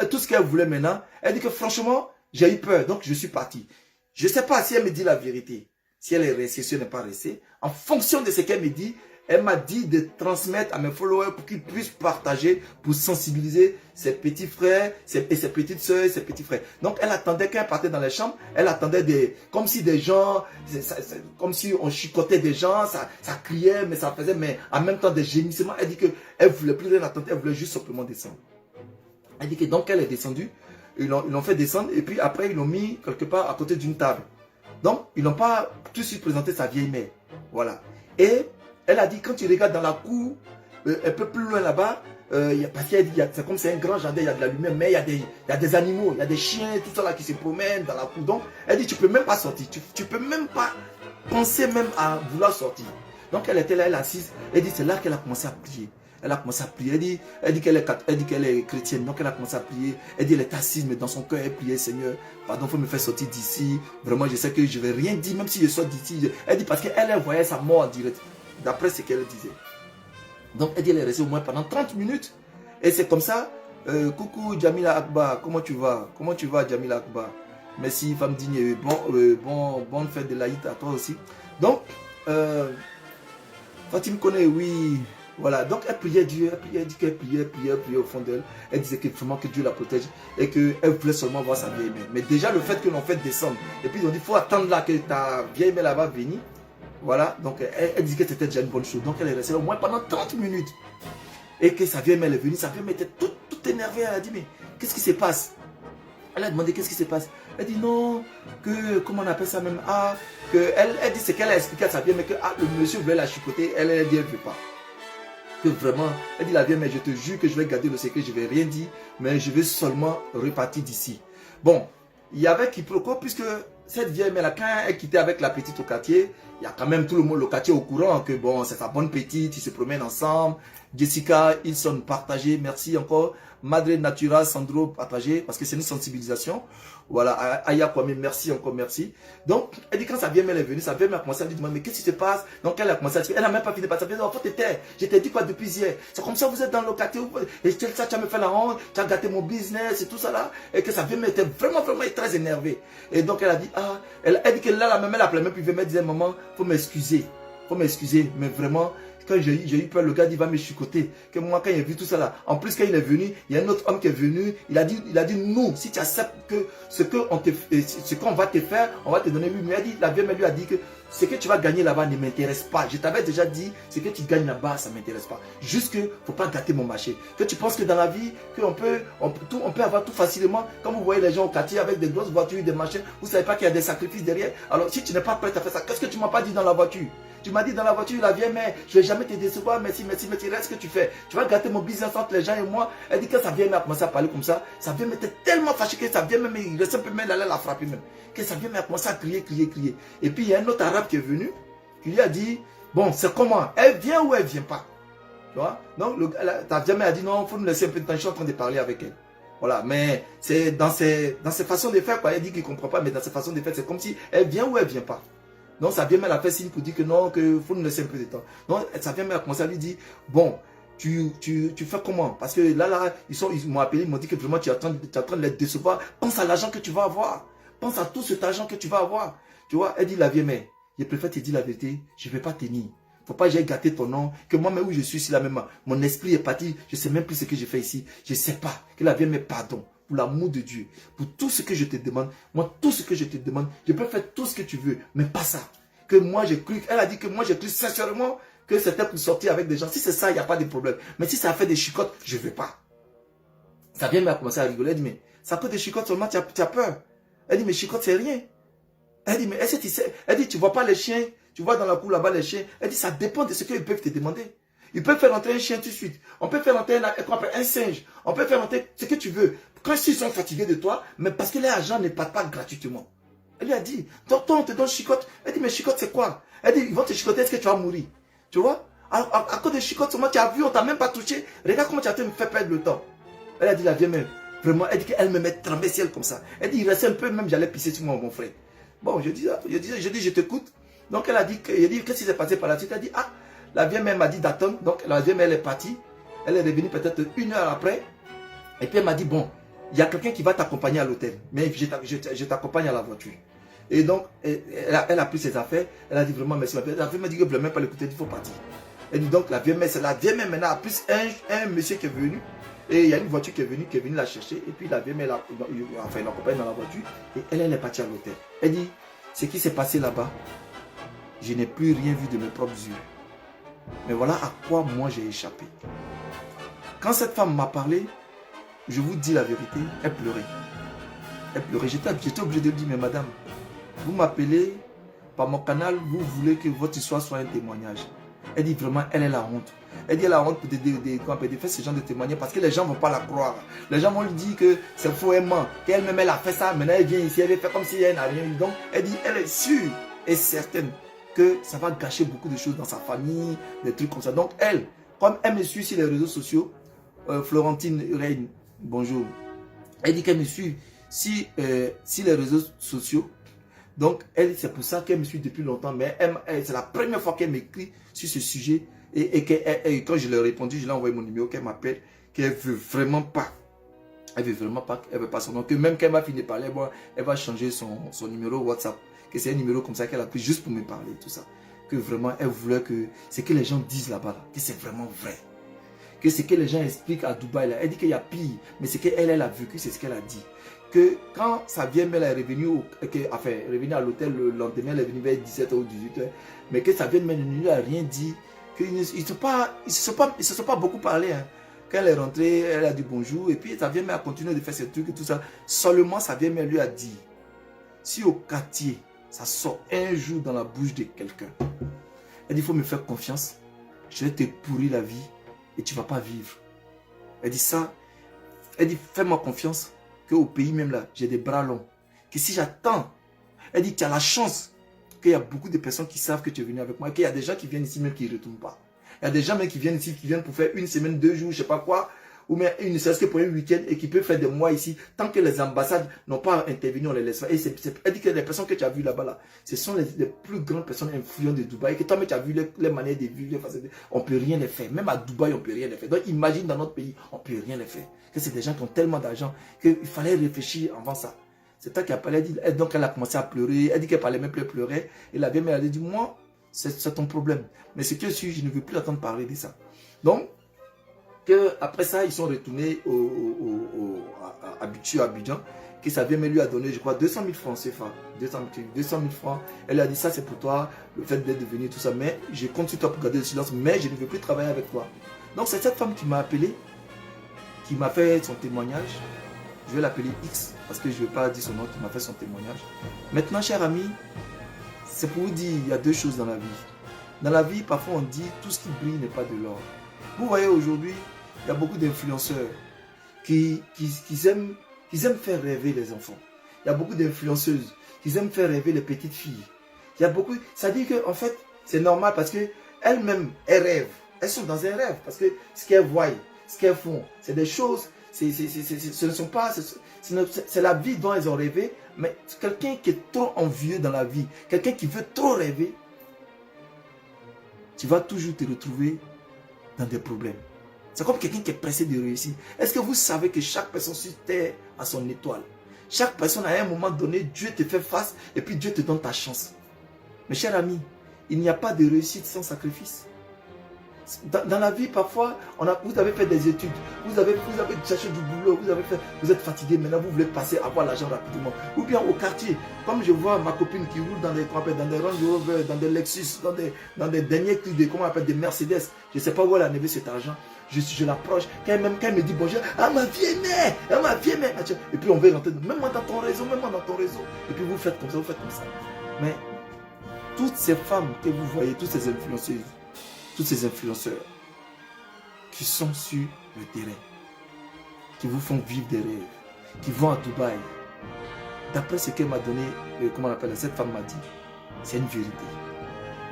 tout ce qu'elle voulait maintenant, elle dit que franchement, j'ai eu peur, donc je suis partie. Je sais pas si elle me dit la vérité, si elle est restée, si elle n'est pas restée. En fonction de ce qu'elle me dit, elle m'a dit de transmettre à mes followers pour qu'ils puissent partager, pour sensibiliser ses petits frères et ses petites soeurs et ses petits frères. Donc, elle attendait quand elle partait dans les chambres, elle attendait comme si des gens, comme si on chicotait des gens, ça criait, mais ça faisait, mais en même temps des gémissements. Elle dit qu'elle ne voulait plus rien attendre, elle voulait juste simplement descendre. Elle dit que donc elle est descendue, ils l'ont fait descendre et puis après ils l'ont mis quelque part à côté d'une table. Donc, ils n'ont pas tout de suite présenté sa vieille mère. Voilà. Et elle a dit, quand tu regardes dans la cour, un peu plus loin là-bas, parce qu'elle dit, c'est comme c'est un grand jardin, il y a de la lumière, mais il y a des animaux, il y a des chiens, tout ça là qui se promènent dans la cour. Donc, elle dit, tu ne peux même pas sortir, tu ne peux même pas penser même à vouloir sortir. Donc, elle était là, elle est assise, elle dit, c'est là qu'elle a commencé à prier. Elle a commencé à prier, elle dit qu'elle est chrétienne, donc elle a commencé à prier. Elle dit, elle est assise, mais dans son cœur, elle priait, Seigneur, pardon, il faut me faire sortir d'ici. Vraiment, je sais que je ne vais rien dire, même si je sors d'ici. Elle dit, parce qu'elle voyait sa mort en direct. D'après ce qu'elle disait. Donc, elle dit, elle est restée au moins pendant 30 minutes. Et c'est comme ça. Coucou Jamila Akbar, comment tu vas? Comment tu vas Jamila Akbar? Merci, femme digne. Bonne fête de l'Aïd à toi aussi. Donc, Fatim connaît, oui. Voilà, donc elle priait Dieu, elle dit qu'elle priait au fond d'elle. Elle disait que vraiment que Dieu la protège et qu'elle voulait seulement voir sa vieille mère. Mais déjà, le fait que l'on fait descendre, et puis ils ont dit, il faut attendre là que ta vieille mère là-bas venir. Voilà, donc elle dit que c'était déjà une bonne chose. Donc elle est restée au moins pendant 30 minutes. Et que sa vieille mère est venue, sa vieille mère était toute énervée. Elle a dit, mais qu'est-ce qui se passe? Elle a demandé qu'est-ce qui se passe. Elle dit non, comment on appelle ça même? Elle dit ce qu'elle a expliqué à sa vieille mère, que le monsieur voulait la chicoter, elle dit elle ne veut pas. Que vraiment, elle dit la vieille mère, je te jure que je vais garder le secret, je ne vais rien dire, mais je vais seulement repartir d'ici. Bon, il y avait quiproquo puisque cette vieille mère, quand elle quittait avec la petite au quartier, il y a quand même tout le monde, le quartier au courant que bon, c'est sa bonne petite, ils se promènent ensemble. Jessica, ils sont partagés, merci encore. Madre Natura, Sandro, partagé, parce que c'est une sensibilisation. Voilà, Aya Kwame, merci encore, merci. Donc, elle dit quand sa vieille mère est venue, sa vieille mère a commencé à lui demander, mais qu'est-ce qui se passe? Donc, elle a commencé à dire, elle n'a même pas fini de passer. Elle a dit, faut te taire. Je t'ai dit quoi depuis hier? C'est comme ça, vous êtes dans le quartier, et ça, tu as me fait la honte, tu as gâté mon business et tout ça là. Et que sa vieille mère était vraiment très énervée. Et donc, elle a dit, elle dit que là, la même, elle appelait même, puis elle me disait, maman, faut m'excuser, mais vraiment, quand j'ai eu peur, le gars dit, va me chicoter. Que moi, quand il a vu tout ça là, en plus, quand il est venu, il y a un autre homme qui est venu, il a dit, nous, si tu acceptes que ce qu'on va te faire, on va te donner. Lui, la vieille mère lui a dit que ce que tu vas gagner là-bas ne m'intéresse pas. Je t'avais déjà dit, ce que tu gagnes là-bas, ça ne m'intéresse pas. Juste que, faut pas gâter mon marché. Que tu penses que dans la vie, qu'on peut avoir tout facilement. Comme vous voyez les gens au quartier avec des grosses voitures, des machins, vous ne savez pas qu'il y a des sacrifices derrière. Alors, si tu n'es pas prêt à faire ça, qu'est-ce que tu ne m'as pas dit dans la voiture? Tu m'as dit dans la voiture, la vieille mère, je ne vais jamais te décevoir, merci, reste ce que tu fais. Tu vas gâter mon business entre les gens et moi. Elle dit que sa vieille mère a commencé à parler comme ça. Sa vieille mère était tellement fâchée que sa vieille mère, il restait un peu même, elle allait la frapper même. Que sa vieille mère a commencé à crier. Et puis il y a un autre arabe qui est venu, qui lui a dit, bon, c'est comment? Elle vient ou elle ne vient pas? Tu vois? Donc ta vieille mère a dit, non, il faut nous laisser un peu de temps, je suis en train de parler avec elle. Voilà, mais c'est dans ses façons de faire, quoi. Elle dit qu'il ne comprend pas, mais dans ses façons de faire, c'est comme si elle vient ou elle ne vient pas. Donc ça vient même à faire signe pour dire que non, qu'il faut nous laisser un peu de temps. Donc ça vient même à commencer à lui dire, bon, tu fais comment? Parce que là, ils m'ont appelé, ils m'ont dit que vraiment tu es en train de les décevoir. Pense à l'argent que tu vas avoir. Pense à tout cet argent que tu vas avoir. Tu vois, elle dit la vieille mère, je préfère te dire la vérité, je ne vais pas tenir. Faut pas que j'aille gâter ton nom, que moi-même où je suis ici là même, mon esprit est parti, je ne sais même plus ce que j'ai fait ici. Je ne sais pas. Que la vieille mère pardon. Pour l'amour de Dieu, pour tout ce que je te demande, moi tout ce que je te demande, je peux faire tout ce que tu veux, mais pas ça. Que moi j'ai cru, elle a dit que moi j'ai cru sincèrement que c'était pour sortir avec des gens. Si c'est ça, il n'y a pas de problème. Mais si ça a fait des chicottes, je ne veux pas. Ça vient à commencer à rigoler. Elle dit, mais ça peut des chicottes seulement, tu as peur. Elle dit, mais chicotte, c'est rien. Elle dit, mais est-ce que tu sais, elle dit, tu vois pas les chiens, tu vois dans la cour là-bas les chiens. Elle dit, ça dépend de ce qu'ils peuvent te demander. Ils peuvent faire entrer un chien tout de suite. On peut faire entrer un singe. On peut faire entrer ce que tu veux. Quand ils sont fatigués de toi, mais parce que les agents ne partent pas gratuitement. Elle lui a dit, toi on te donne chicotte. Elle dit, mais chicotte c'est quoi? Elle dit, ils vont te chicotter, est-ce que tu vas mourir? Tu vois? À cause de chicotte, seulement tu as vu, on t'a même pas touché. Regarde comment tu as fait me faire perdre le temps. Elle a dit, la vieille mère, vraiment, elle dit qu'elle me met trembler ciel comme ça. Elle dit, il restait un peu, même j'allais pisser sur moi, mon frère. Bon, je dis, je t'écoute. Donc elle a dit, qu'est-ce qui s'est passé par la suite? Elle a dit, ah, la vieille mère m'a dit d'attendre. Donc la vieille mère elle est partie. Elle est revenue peut-être 1 heure après. Et puis elle m'a dit, bon, il y a quelqu'un qui va t'accompagner à l'hôtel. Mais je t'accompagne à la voiture. Et donc, elle a pris ses affaires. Elle a dit vraiment merci. La vieille m'a dit que je ne voulais même pas l'écouter, il faut partir. Elle dit donc, la vieille mère, c'est la vieille mère maintenant, a plus un monsieur qui est venu. Et il y a une voiture qui est venue la chercher. Et puis la vieille mère, enfin, il l'accompagne dans la voiture. Et elle est partie à l'hôtel. Elle dit, ce qui s'est passé là-bas, je n'ai plus rien vu de mes propres yeux. Mais voilà à quoi moi j'ai échappé. Quand cette femme m'a parlé, je vous dis la vérité, elle pleurait. Elle pleurait. J'étais obligé de lui dire, mais madame, vous m'appelez par mon canal, vous voulez que votre histoire soit un témoignage. Elle dit vraiment, elle est la honte. Elle dit, elle a honte de faire ce genre de témoignage parce que les gens ne vont pas la croire. Les gens vont lui dire que c'est faux, elle ment, qu'elle-même elle a fait ça, maintenant elle vient ici, elle fait comme si elle n'a rien eu. Donc, elle dit, elle est sûre et certaine que ça va gâcher beaucoup de choses dans sa famille, des trucs comme ça. Donc, elle, comme elle me suit sur les réseaux sociaux, Florentine Reine, bonjour. Elle dit qu'elle me suit sur les réseaux sociaux. Donc, elle, c'est pour ça qu'elle me suit depuis longtemps. Mais c'est la première fois qu'elle m'écrit sur ce sujet. Et quand je lui ai répondu, je lui ai envoyé mon numéro, qu'elle m'appelle, qu'elle veut vraiment pas. Elle veut vraiment pas, elle veut pas son nom. Que même quand elle m'a fini de parler, elle va changer son numéro WhatsApp. Que c'est un numéro comme ça qu'elle a pris juste pour me parler, tout ça. Que vraiment, elle voulait que ce que les gens disent là-bas, que c'est vraiment vrai. Que ce que les gens expliquent à Dubaï, là, elle dit qu'il y a pire. Mais ce qu'elle a vécu, c'est ce qu'elle a dit. Que quand sa vieille mère est revenue, revenue à l'hôtel le lendemain, elle est venue vers 17h ou 18h, mais que sa vieille mère ne lui a rien dit, qu'ils ne se sont pas beaucoup parlé. Hein. Quand elle est rentrée, elle a dit bonjour, et puis sa vieille mère a continué de faire ses trucs et tout ça. Seulement sa vieille mère lui a dit, si au quartier, ça sort un jour dans la bouche de quelqu'un, elle dit, il faut me faire confiance, je vais te pourrir la vie et tu ne vas pas vivre. Elle dit ça, elle dit, fais-moi confiance. Au pays même là, j'ai des bras longs. Que si j'attends, elle dit qu'il y a la chance qu'il y a beaucoup de personnes qui savent que tu es venu avec moi, qu'il y a des gens qui viennent ici même qui ne retournent pas. Il y a des gens même qui viennent ici, qui viennent pour faire 1 semaine, 2 jours, je ne sais pas quoi, ou même une serait-ce que pour un week-end et qui peuvent faire des mois ici. Tant que les ambassades n'ont pas intervenu, on les laisse faire. Et elle dit que les personnes que tu as vues là-bas, là, ce sont les plus grandes personnes influentes de Dubaï. Et que toi-même tu as vu les manières de vivre, on ne peut rien les faire. Même à Dubaï, on ne peut rien les faire. Donc imagine dans notre pays, on ne peut rien les faire. Que c'est des gens qui ont tellement d'argent qu'il fallait réfléchir avant ça. C'est toi qui a parlé, donc elle a commencé à pleurer. Elle dit qu'elle parlait même plus, elle pleurait. Et la vieille mère elle a dit, moi, c'est ton problème. Mais ce que je suis, je ne veux plus entendre parler de ça. Donc, après ça, ils sont retournés à Abidjan, que sa vieille mère lui a donné, je crois, 200 000 francs CFA. 200 000 francs. Elle lui a dit, ça c'est pour toi, le fait d'être devenu tout ça. Mais je compte sur toi pour garder le silence, mais je ne veux plus travailler avec toi. Donc, c'est cette femme qui m'a appelé, qui m'a fait son témoignage. Je vais l'appeler X, parce que je ne vais pas dire son nom, qui m'a fait son témoignage. Maintenant, cher ami, c'est pour vous dire, il y a 2 choses dans la vie. Dans la vie, parfois on dit, tout ce qui brille n'est pas de l'or. Vous voyez aujourd'hui, il y a beaucoup d'influenceurs qui aiment faire rêver les enfants. Il y a beaucoup d'influenceuses qui aiment faire rêver les petites filles. Il y a beaucoup, ça dit que en fait, c'est normal parce que elles-mêmes, elles rêvent. Elles sont dans un rêve parce que ce qu'elles voient, ce qu'elles font, c'est des choses ce ne sont pas, c'est la vie dont elles ont rêvé, mais quelqu'un qui est trop envieux dans la vie, quelqu'un qui veut trop rêver, tu vas toujours te retrouver dans des problèmes. C'est comme quelqu'un qui est pressé de réussir. Est-ce que vous savez que chaque personne sur terre a son étoile? Chaque personne, à un moment donné, Dieu te fait face et puis Dieu te donne ta chance. Mes chers amis, il n'y a pas de réussite sans sacrifice. Dans la vie, parfois, vous avez fait des études, vous avez cherché du boulot, vous êtes fatigué, maintenant vous voulez passer, avoir l'argent rapidement. Ou bien au quartier, comme je vois ma copine qui roule dans des Range Rover, dans des Lexus, dans des derniers trucs, des Mercedes, je ne sais pas où elle a levé cet argent. Je l'approche, quand elle me dit bonjour, ah ma vieille mère, et puis on veut rentrer, même dans ton réseau, et puis vous faites comme ça, Mais toutes ces femmes que vous voyez, toutes ces influenceuses, tous ces influenceurs qui sont sur le terrain, qui vous font vivre des rêves, qui vont à Dubaï, d'après ce qu'elle m'a donné, cette femme m'a dit, c'est une vérité.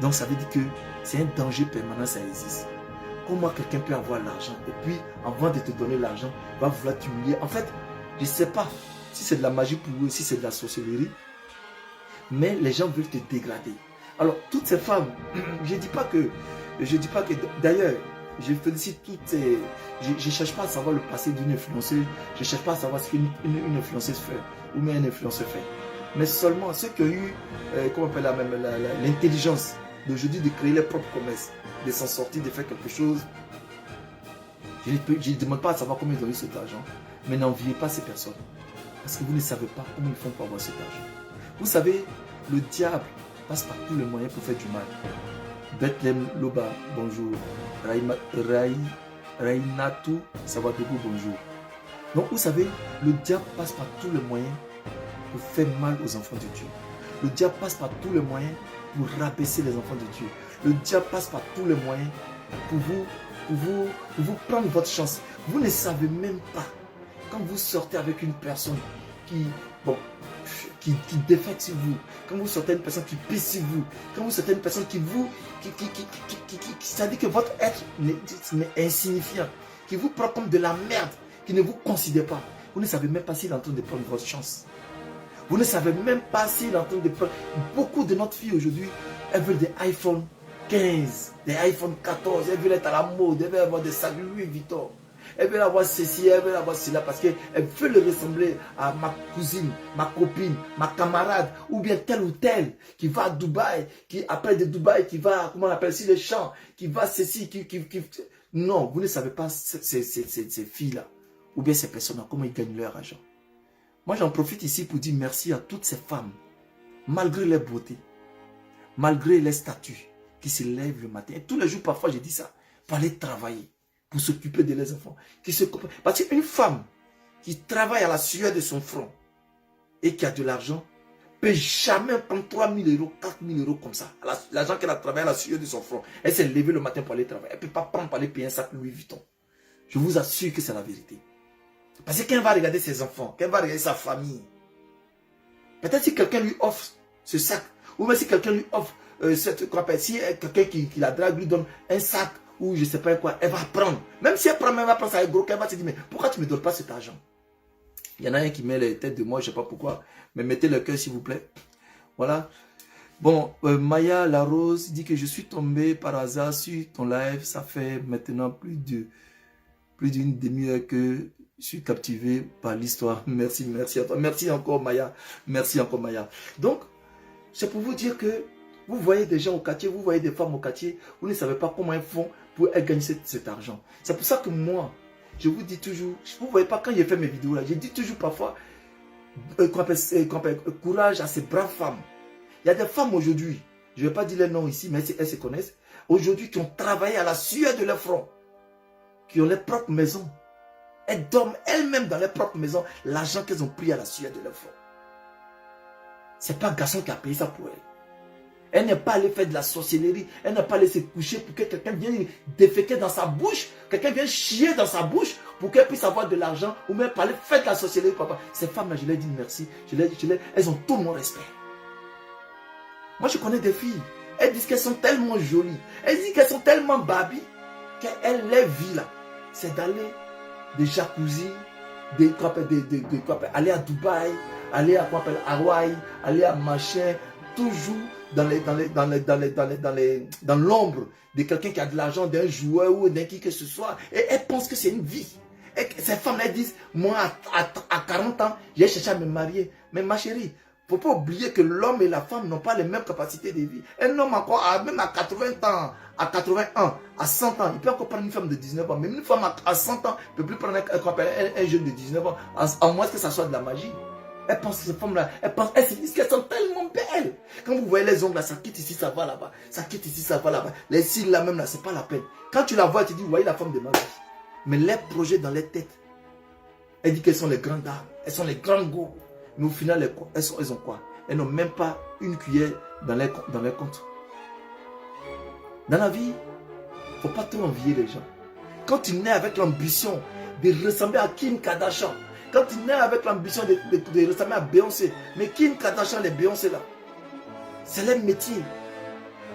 Donc ça veut dire que c'est un danger permanent, ça existe. Comment quelqu'un peut avoir l'argent et puis avant de te donner l'argent, va vouloir t'humilier. En fait, je ne sais pas si c'est de la magie pour eux, si c'est de la sorcellerie, mais les gens veulent te dégrader. Alors, toutes ces femmes, je ne dis pas que, d'ailleurs, je félicite toutes ces... Je ne cherche pas à savoir le passé d'une influenceuse, je ne cherche pas à savoir ce qu'une influenceuse fait, ou même un influenceur fait. Mais seulement ceux qui ont eu, l'intelligence d'aujourd'hui de créer leurs propres promesses, de s'en sortir, de faire quelque chose. Je ne demande pas à savoir comment ils ont eu cet argent, mais n'enviez pas ces personnes. Parce que vous ne savez pas comment ils font pour avoir cet argent. Vous savez, le diable passe par tous les moyens pour faire du mal. Bethlehem Loba, bonjour. Rainatu Sawadogo, bonjour. Donc vous savez, le diable passe par tous les moyens pour faire mal aux enfants de Dieu. Le diable passe par tous les moyens pour rabaisser les enfants de Dieu. Le diable passe par tous les moyens pour vous prendre votre chance. Vous ne savez même pas, quand vous sortez avec une personne qui défecte sur vous, quand vous sortez une personne qui pisse sur vous, quand vous sortez une personne ça dit que votre être est insignifiant, qui vous prend comme de la merde, qui ne vous considère pas. Vous ne savez même pas s'il est en train de prendre votre chance. Vous ne savez même pas s'il est en train de prendre... Beaucoup de notre filles aujourd'hui, elles veulent des iPhone 15, des iPhone 14, elles veulent être à la mode, elles veulent avoir des sacs Louis Vuitton. Elles veulent avoir ceci, elles veulent avoir cela parce qu'elles veulent ressembler à ma cousine, ma copine, ma camarade, ou bien tel ou tel qui va à Dubaï, qui après de Dubaï, qui va, comment on appelle ici, les champs, qui va ceci, Non, vous ne savez pas ces filles-là, ou bien ces personnes-là, comment ils gagnent leur argent. Moi, j'en profite ici pour dire merci à toutes ces femmes, malgré leur beauté, malgré leur statut, qui se lèvent le matin. Et tous les jours, parfois, je dis ça, pour aller travailler, pour s'occuper de leurs enfants. Parce qu'une femme qui travaille à la sueur de son front et qui a de l'argent, ne peut jamais prendre 3 000 euros, 4 000 euros comme ça. L'argent qu'elle a travaillé à la sueur de son front, elle s'est levée le matin pour aller travailler. Elle ne peut pas prendre pour aller payer un sac Louis Vuitton. Je vous assure que c'est la vérité. Parce que quand elle va regarder ses enfants, quand elle va regarder sa famille, peut-être si quelqu'un lui offre ce sac, ou même si quelqu'un lui offre si quelqu'un qui la drague lui donne un sac, ou je ne sais pas quoi, elle va prendre. Même si elle prend, elle va prendre ça gros, elle va se dire, mais pourquoi tu ne me donnes pas cet argent? Il y en a un qui met les têtes de moi, je ne sais pas pourquoi, mais mettez le cœur s'il vous plaît. Voilà. Bon, Maya Larose dit que je suis tombé par hasard sur ton live, ça fait maintenant plus d'une demi-heure que je suis captivé par l'histoire. Merci à toi. Merci encore Maya. Donc, c'est pour vous dire que vous voyez des gens au quartier, vous voyez des femmes au quartier, vous ne savez pas comment elles font pour gagner cet argent. C'est pour ça que moi, je vous dis toujours, vous ne voyez pas quand j'ai fait mes vidéos là, je dis toujours parfois, courage à ces braves femmes. Il y a des femmes aujourd'hui, je ne vais pas dire les noms ici, mais elles se connaissent, aujourd'hui qui ont travaillé à la sueur de leur front, qui ont leurs propres maisons. Elles dorment elles-mêmes dans leurs propres maisons, l'argent qu'elles ont pris à la sueur de leur front. Ce n'est pas un garçon qui a payé ça pour elle. Elle n'est pas allée faire de la sorcellerie. Elle n'est pas allée se coucher pour que quelqu'un vienne déféquer dans sa bouche. Quelqu'un vienne chier dans sa bouche pour qu'elle puisse avoir de l'argent. Ou même pas aller faire de la sorcellerie, papa. Ces femmes-là, je leur dis merci. Elles ont tout mon respect. Moi, je connais des filles. Elles disent qu'elles sont tellement jolies. Elles disent qu'elles sont tellement babies. Qu'elles, leur vie là, c'est d'aller de jacuzzi aller à Dubaï, aller à Hawaï, aller à machin, toujours dans l'ombre de quelqu'un qui a de l'argent, d'un joueur ou d'un qui que ce soit. Et elles pensent que c'est une vie. Et ces femmes-là disent, moi à 40 ans, j'ai cherché à me marier. Mais ma chérie, il ne faut pas oublier que l'homme et la femme n'ont pas les mêmes capacités de vie. Un homme encore, même à 80 ans, à 81, à 100 ans, il peut encore prendre une femme de 19 ans. Mais une femme à 100 ans ne peut plus prendre un jeune de 19 ans, à moins que ça soit de la magie. Elles pensent que ces femmes-là, elles se disent qu'elles sont tellement belles. Quand vous voyez les ongles là, ça quitte ici, ça va là-bas. Ça quitte ici, ça va là-bas. Les cils là même là, c'est pas la peine. Quand tu la vois, tu dis, vous voyez la femme de ma vie. Mais les projets dans les têtes, elles disent qu'elles sont les grandes dames, elles sont les grandes go. Mais au final, elles ont quoi? Elles n'ont même pas une cuillère dans les comptes. Dans la vie, il ne faut pas trop envier les gens. Quand tu nais avec l'ambition de ressembler à Kim Kardashian, quand tu nais avec l'ambition de ressembler à Beyoncé, mais Kim Kardashian, les Beyoncé là, c'est leur métier.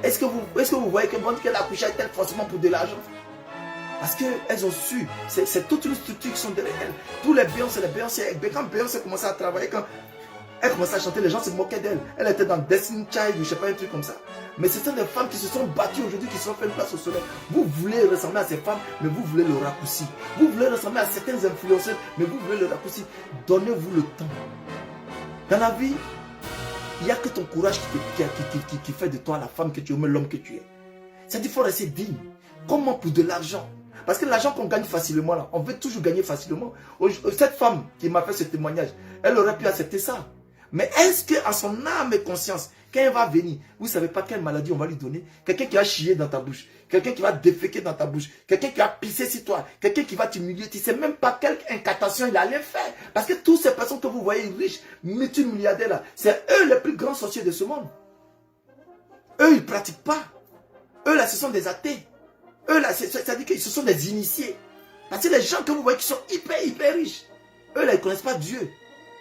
Est-ce que vous voyez qu'elle a accouché avec elle forcément pour de l'argent? Parce qu'elles ont su, c'est toute une structure qui sont derrière elles. Tous les Beyoncé, quand Beyoncé commençait à travailler, quand elle commençait à chanter, les gens se moquaient d'elle. Elle était dans Destiny Child, je ne sais pas, un truc comme ça. Mais ce sont des femmes qui se sont battues aujourd'hui, qui se sont fait une place au soleil. Vous voulez ressembler à ces femmes, mais vous voulez le raccourci. Vous voulez ressembler à certains influenceurs, mais vous voulez le raccourci. Donnez-vous le temps. Dans la vie, il n'y a que ton courage qui fait de toi la femme que tu es, ou l'homme que tu es. C'est-à-dire qu'il faut rester digne. Comment pour de l'argent? Parce que l'argent qu'on gagne facilement, là, on veut toujours gagner facilement. Cette femme qui m'a fait ce témoignage, elle aurait pu accepter ça. Mais est-ce qu'à son âme et conscience, quand elle va venir, vous ne savez pas quelle maladie on va lui donner? Quelqu'un qui va chier dans ta bouche, quelqu'un qui va déféquer dans ta bouche, quelqu'un qui va pisser sur toi, quelqu'un qui va t'humilier. Tu ne sais même pas quelle incantation il allait faire. Parce que toutes ces personnes que vous voyez riches, multimilliardaires là, c'est eux les plus grands sorciers de ce monde. Eux, ils ne pratiquent pas. Eux là, ce sont des athées. Eux là, c'est-à-dire que ce sont des initiés. Parce que les gens que vous voyez qui sont hyper riches, eux là, ils ne connaissent pas Dieu.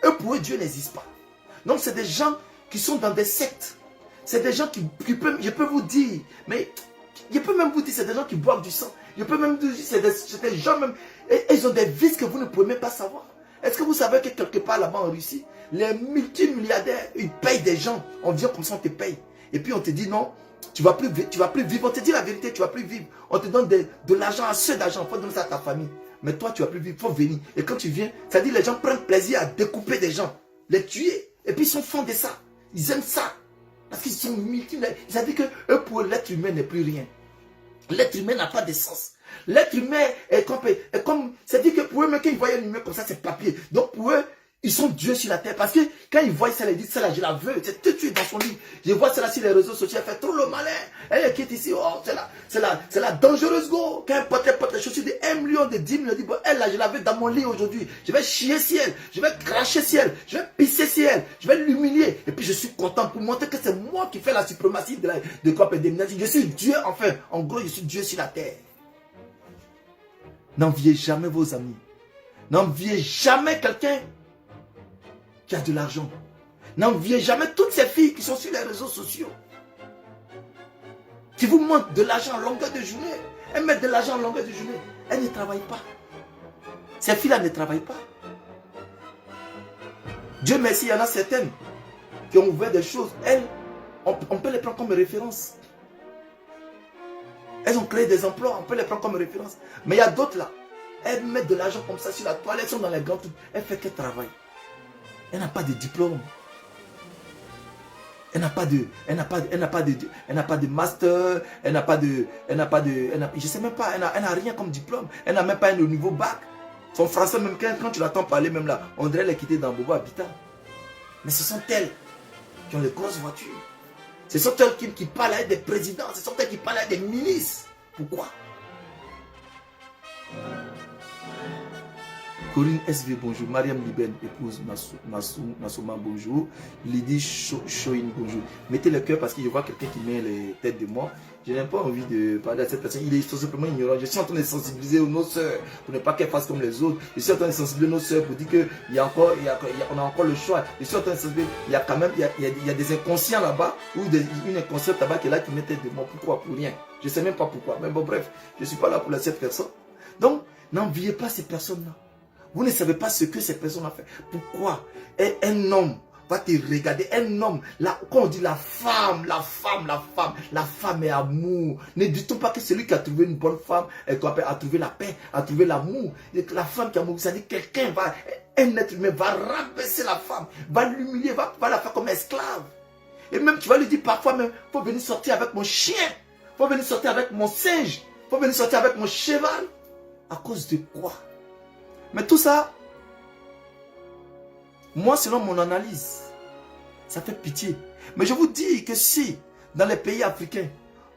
Eux, pour eux, Dieu n'existe pas. Donc, c'est des gens qui sont dans des sectes. C'est des gens qui peuvent, je peux vous dire, mais je peux même vous dire, c'est des gens qui boivent du sang. Je peux même vous dire, c'est des gens même, et ils ont des vices que vous ne pouvez même pas savoir. Est-ce que vous savez que quelque part là-bas en Russie, les multimilliardaires, ils payent des gens. On vient comme ça, on te paye. Et puis on te dit non, tu ne vas plus vivre. On te dit la vérité, tu ne vas plus vivre. On te donne de l'argent, assez d'argent. Il faut donner ça à ta famille. Mais toi, tu ne vas plus vivre. Il faut venir. Et quand tu viens, c'est-à-dire les gens prennent plaisir à découper des gens, les tuer. Et puis ils sont fans de ça. Ils aiment ça. Parce qu'ils sont multimilliardaires. C'est-à-dire que eux, pour l'être humain n'est plus rien. L'être humain n'a pas de sens. L'être humain est comme c'est-à-dire que pour eux, même quand ils voient un humain comme ça, c'est papier. Donc pour eux, ils sont Dieu sur la terre. Parce que quand ils voient ça, ils disent, celle-là, je la veux. C'est tout de suite dans son lit. Je vois celle-là sur les réseaux sociaux. Elle fait trop le malin. Elle qui est ici. Oh, c'est la dangereuse go. Quand elle porte les chaussures de 1 million, de 10 millions, elle dit, bon, elle là, je la veux dans mon lit aujourd'hui. Je vais chier sur elle. Je vais cracher sur elle. Je vais pisser sur elle. Je vais l'humilier. Et puis je suis content pour montrer que c'est moi qui fais la suprématie de quoi je suis Dieu, enfin. En gros, je suis Dieu sur la terre. N'enviez jamais vos amis. N'enviez jamais quelqu'un qui a de l'argent. N'enviez jamais toutes ces filles qui sont sur les réseaux sociaux, qui vous montrent de l'argent en longueur de journée. Elles mettent de l'argent en longueur de journée. Elles ne travaillent pas. Ces filles-là ne travaillent pas. Dieu merci, il y en a certaines qui ont ouvert des choses. Elles, on peut les prendre comme référence. Elles ont créé des emplois, on peut les prendre comme référence. Mais il y a d'autres là. Elles mettent de l'argent comme ça sur la toile. Elles sont dans les grands trucs. Elles font qu'elles travaillent. Elle n'a pas de diplôme. Elle n'a pas de master. Je sais même pas. Elle n'a rien comme diplôme. Elle n'a même pas un niveau bac. Son français, même quand tu l'entends parler, même là, on dirait qu'elle quitté dans Bobo Habitat. Mais ce sont elles qui ont les grosses voitures. Ce sont elles qui parlent avec des présidents. Ce sont elles qui parlent avec des ministres. Pourquoi? Corinne SV, bonjour. Mariam Liben, épouse Massouma, bonjour. Lydie Choin, bonjour. Mettez le cœur parce que je vois quelqu'un qui met les têtes de moi. Je n'ai pas envie de parler à cette personne. Il est tout simplement ignorant. Je suis en train de sensibiliser nos soeurs pour ne pas qu'elles fassent comme les autres. Je suis en train de sensibiliser nos soeurs pour dire qu'on a encore le choix. Je suis en train de sensibiliser. Il y a quand même il y a des inconscients là-bas ou une inconsciente là-bas qui est là qui met tête de moi. Pourquoi? Pour rien. Je ne sais même pas pourquoi. Mais bon, bref, je ne suis pas là pour cette personne. Donc, n'enviez pas ces personnes-là. Vous ne savez pas ce que ces personnes ont fait. Pourquoi un homme va te regarder, un homme, là, quand on dit la femme est amour. Ne dit-on pas que celui qui a trouvé une bonne femme a trouvé la paix, a trouvé l'amour. La femme qui a amour, ça dit quelqu'un va, un être humain va rabaisser la femme, va l'humilier, va la faire comme esclave. Et même tu vas lui dire parfois même, faut venir sortir avec mon chien, faut venir sortir avec mon singe, faut venir sortir avec mon cheval. À cause de quoi? Mais tout ça, moi selon mon analyse, ça fait pitié. Mais je vous dis que si, dans les pays africains,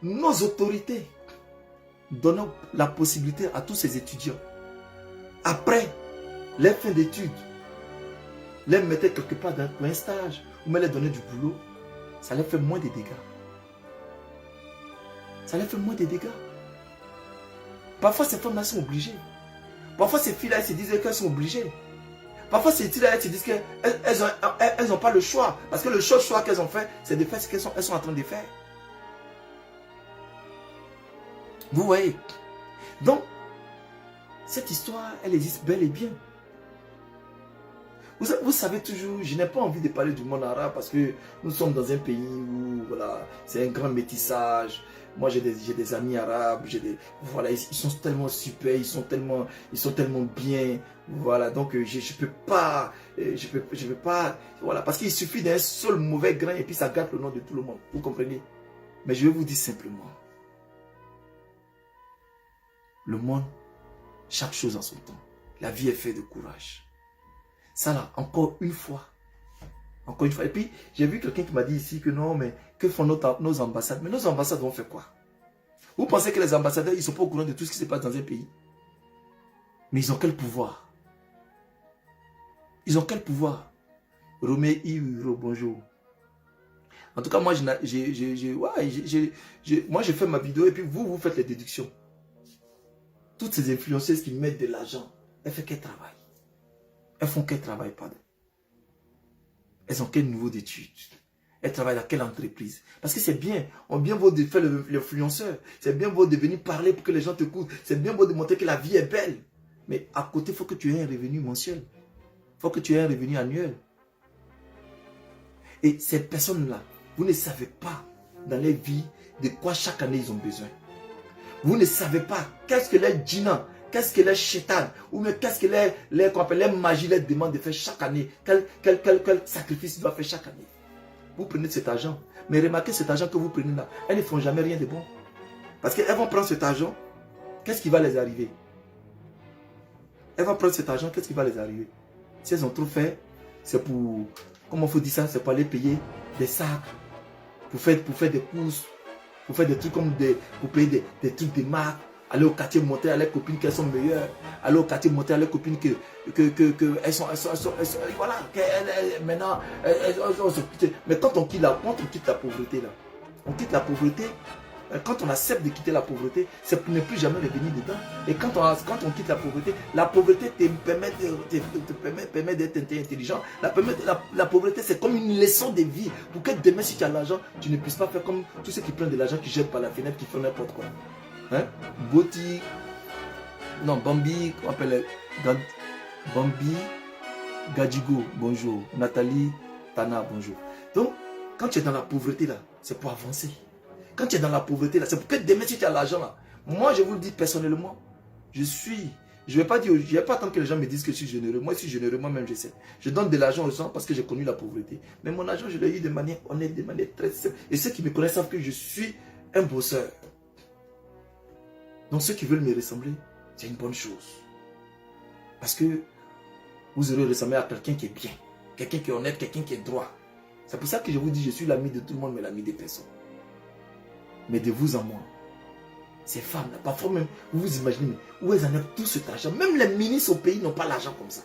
nos autorités donnent la possibilité à tous ces étudiants, après les fins d'études, les mettaient quelque part dans un stage, ou même les donner du boulot, ça leur fait moins de dégâts. Ça leur fait moins de dégâts. Parfois, ces femmes-là sont obligées. Parfois, ces filles-là, elles se disent qu'elles sont obligées. Parfois, ces filles-là, elles se disent qu'elles n'ont pas le choix. Parce que le choix qu'elles ont fait, c'est de faire ce qu'elles sont en train de faire. Vous voyez? Donc, cette histoire, elle existe bel et bien. Vous savez toujours, je n'ai pas envie de parler du monde arabe parce que nous sommes dans un pays où voilà, c'est un grand métissage. Moi, j'ai des amis arabes, voilà, ils sont tellement super, ils sont tellement bien. Voilà, donc je peux pas, voilà, parce qu'il suffit d'un seul mauvais grain et puis ça gâte le nom de tout le monde. Vous comprenez? Mais je vais vous dire simplement, le monde, chaque chose en son temps. La vie est faite de courage. Ça là, encore une fois. Et puis, j'ai vu quelqu'un qui m'a dit ici que non, mais que font nos ambassades? Mais nos ambassades vont faire quoi? Vous pensez que les ambassadeurs, ils ne sont pas au courant de tout ce qui se passe dans un pays? Mais ils ont quel pouvoir? Ils ont quel pouvoir? Romé Iuro, bonjour. En tout cas, moi, moi, j'ai fait ma vidéo et puis vous faites les déductions. Toutes ces influenceuses qui mettent de l'argent, elles font quel travail? Elles font quel travail, pardon? Elles ont quel niveau d'études? Elles travaillent dans quelle entreprise? Parce que c'est bien. On bien beau de faire l'influenceur. C'est bien beau de venir parler pour que les gens te écoutent. C'est bien beau de montrer que la vie est belle. Mais à côté, il faut que tu aies un revenu mensuel. Il faut que tu aies un revenu annuel. Et ces personnes-là, vous ne savez pas dans leur vie de quoi chaque année ils ont besoin. Vous ne savez pas qu'est-ce que les djinns, qu'est-ce que les chétans, ou bien qu'est-ce que les magies les demandent de faire chaque année. Quel sacrifice ils doivent faire chaque année. Vous prenez cet argent. Mais remarquez cet argent que vous prenez là. Elles ne font jamais rien de bon. Parce qu'elles vont prendre cet argent. Qu'est-ce qui va les arriver? Elles vont prendre cet argent. Qu'est-ce qui va les arriver? Si elles ont trop fait, c'est pour... Comment il faut dire ça? C'est pour aller payer des sacs. Pour faire des courses. Pour faire des trucs comme pour payer des trucs de marque. Aller au quartier montrer à leurs copines qu'elles sont meilleures. Aller au quartier montrer à leurs copines que elles sont voilà, maintenant, elles sont quittées. Mais quand on quitte la pauvreté, là, on quitte la pauvreté, quand on accepte de quitter la pauvreté, c'est pour ne plus jamais revenir dedans. Et quand on quitte la pauvreté te permet d'être intelligent. La pauvreté, c'est comme une leçon de vie. Pour que demain, si tu as l'argent, tu ne puisses pas faire comme tous ceux qui prennent de l'argent, qui jettent par la fenêtre, qui font n'importe quoi. Hein? Boti, non, Bambi, on appelle Bambi, Gadjigo, bonjour. Nathalie, Tana, bonjour. Donc, quand tu es dans la pauvreté là, c'est pour avancer. Quand tu es dans la pauvreté là, c'est pour que demain si tu as l'argent là. Moi, je vous le dis personnellement, je ne vais pas attendre que les gens me disent que je suis généreux. Moi, je suis généreux, moi-même, je sais. Je donne de l'argent aux gens parce que j'ai connu la pauvreté. Mais mon argent, je l'ai eu de manière honnête, de manière très simple. Et ceux qui me connaissent savent que je suis un bosseur. Donc ceux qui veulent me ressembler, c'est une bonne chose. Parce que vous aurez ressemblé à quelqu'un qui est bien, quelqu'un qui est honnête, quelqu'un qui est droit. C'est pour ça que je vous dis, je suis l'ami de tout le monde, mais l'ami des personnes. Mais de vous en moi, ces femmes-là, parfois même, vous vous imaginez, où elles en ont tout cet argent. Même les ministres au pays n'ont pas l'argent comme ça.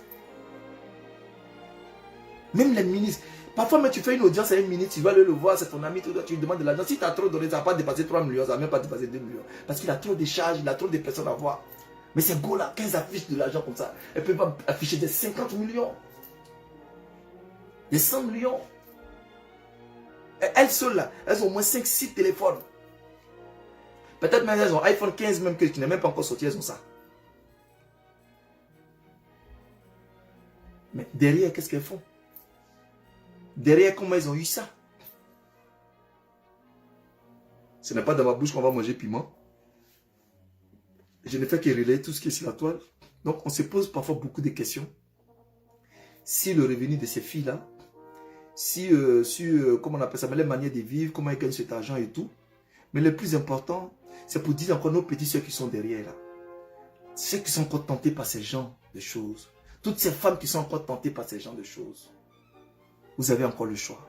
Même les ministres. Parfois, même tu fais une audience à un ministre, tu vas aller le voir, c'est ton ami, tu lui demandes de l'argent. Si tu as trop donné, ça ne va pas dépasser 3 millions, ça ne va même pas dépasser 2 millions. Parce qu'il a trop de charges, il a trop de personnes à voir. Mais ces gars-là, 15 affiches de l'argent comme ça, elles peuvent pas afficher des 50 millions. Des 100 millions. Et elles seules là, elles ont au moins 5-6 téléphones. Peut-être même elles ont iPhone 15 même qui n'est même pas encore sorti, elles ont ça. Mais derrière, qu'est-ce qu'elles font? Derrière, comment elles ont eu ça? Ce n'est pas dans ma bouche qu'on va manger piment. Je ne fais que relayer tout ce qui est sur la toile. Donc, on se pose parfois beaucoup de questions. Si le revenu de ces filles-là, comment on appelle ça, les manières de vivre, comment elles gagnent cet argent et tout. Mais le plus important, c'est pour dire encore nos petits soeurs qui sont derrière là. Ceux qui sont encore tentés par ces genres de choses. Toutes ces femmes qui sont encore tentées par ces genres de choses. Vous avez encore le choix.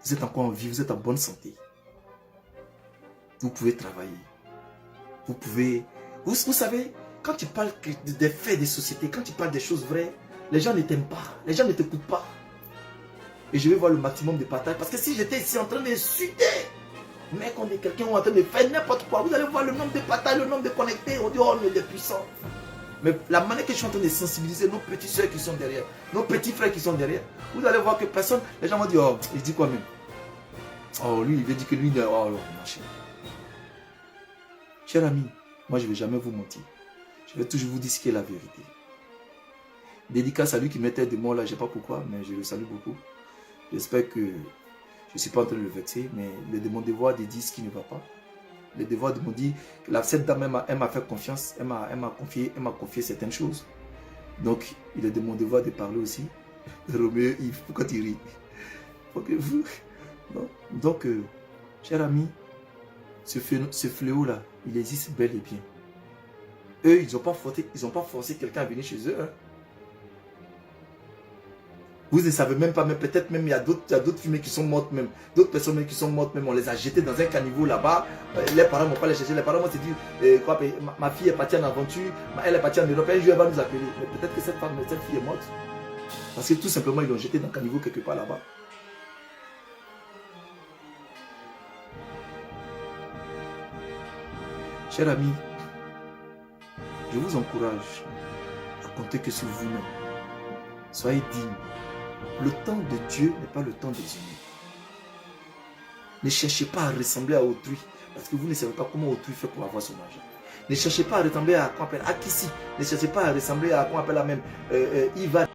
Vous êtes encore en vie, vous êtes en bonne santé. Vous pouvez travailler. Vous pouvez... Vous savez, quand tu parles des faits des sociétés, quand tu parles des choses vraies, les gens ne t'aiment pas. Les gens ne t'écoutent pas. Et je vais voir le maximum de partage. Parce que si j'étais ici en train d'insulter, mec, on est quelqu'un en train de faire n'importe quoi, vous allez voir le nombre de partages, le nombre de connectés, on dit, oh, on est des puissants. Mais la manière que je suis en train de sensibiliser nos petites soeurs qui sont derrière, nos petits frères qui sont derrière, vous allez voir que personne, les gens vont dire, oh, il dit quoi même? Oh, lui, il veut dire que lui, oh, non, cher ami, moi je ne vais jamais vous mentir. Je vais toujours vous dire ce qui est la vérité. Dédicace à lui qui mettait des mots là, je ne sais pas pourquoi, mais je le salue beaucoup. J'espère que je ne suis pas en train de le vexer, mais il est de mon devoir de dire ce qui ne va pas. Le devoir de me dire que cette dame, elle m'a fait confiance, elle m'a confié certaines choses. Donc, il est de mon devoir de parler aussi. Roméo, pourquoi tu ris? Donc, cher ami, ce fléau-là, il existe bel et bien. Eux, ils n'ont pas forcé quelqu'un à venir chez eux. Hein. Vous ne savez même pas, mais peut-être même il y a d'autres fumées qui sont mortes même. D'autres personnes même qui sont mortes même, on les a jetées dans un caniveau là-bas. Les parents ne vont pas les chercher. Les parents vont se dire, ma fille est partie en aventure, elle est partie en Europe, un jour elle va nous appeler. Mais peut-être que cette fille est morte. Parce que tout simplement, ils l'ont jetée dans un caniveau quelque part là-bas. Chers amis, je vous encourage à compter que sur vous-même. Soyez dignes. Le temps de Dieu n'est pas le temps des humains. Ne cherchez pas à ressembler à autrui, parce que vous ne savez pas comment autrui fait pour avoir son argent. Ne cherchez pas à ressembler à Kissi. Ne cherchez pas à ressembler à comment on appelle la même Ivan.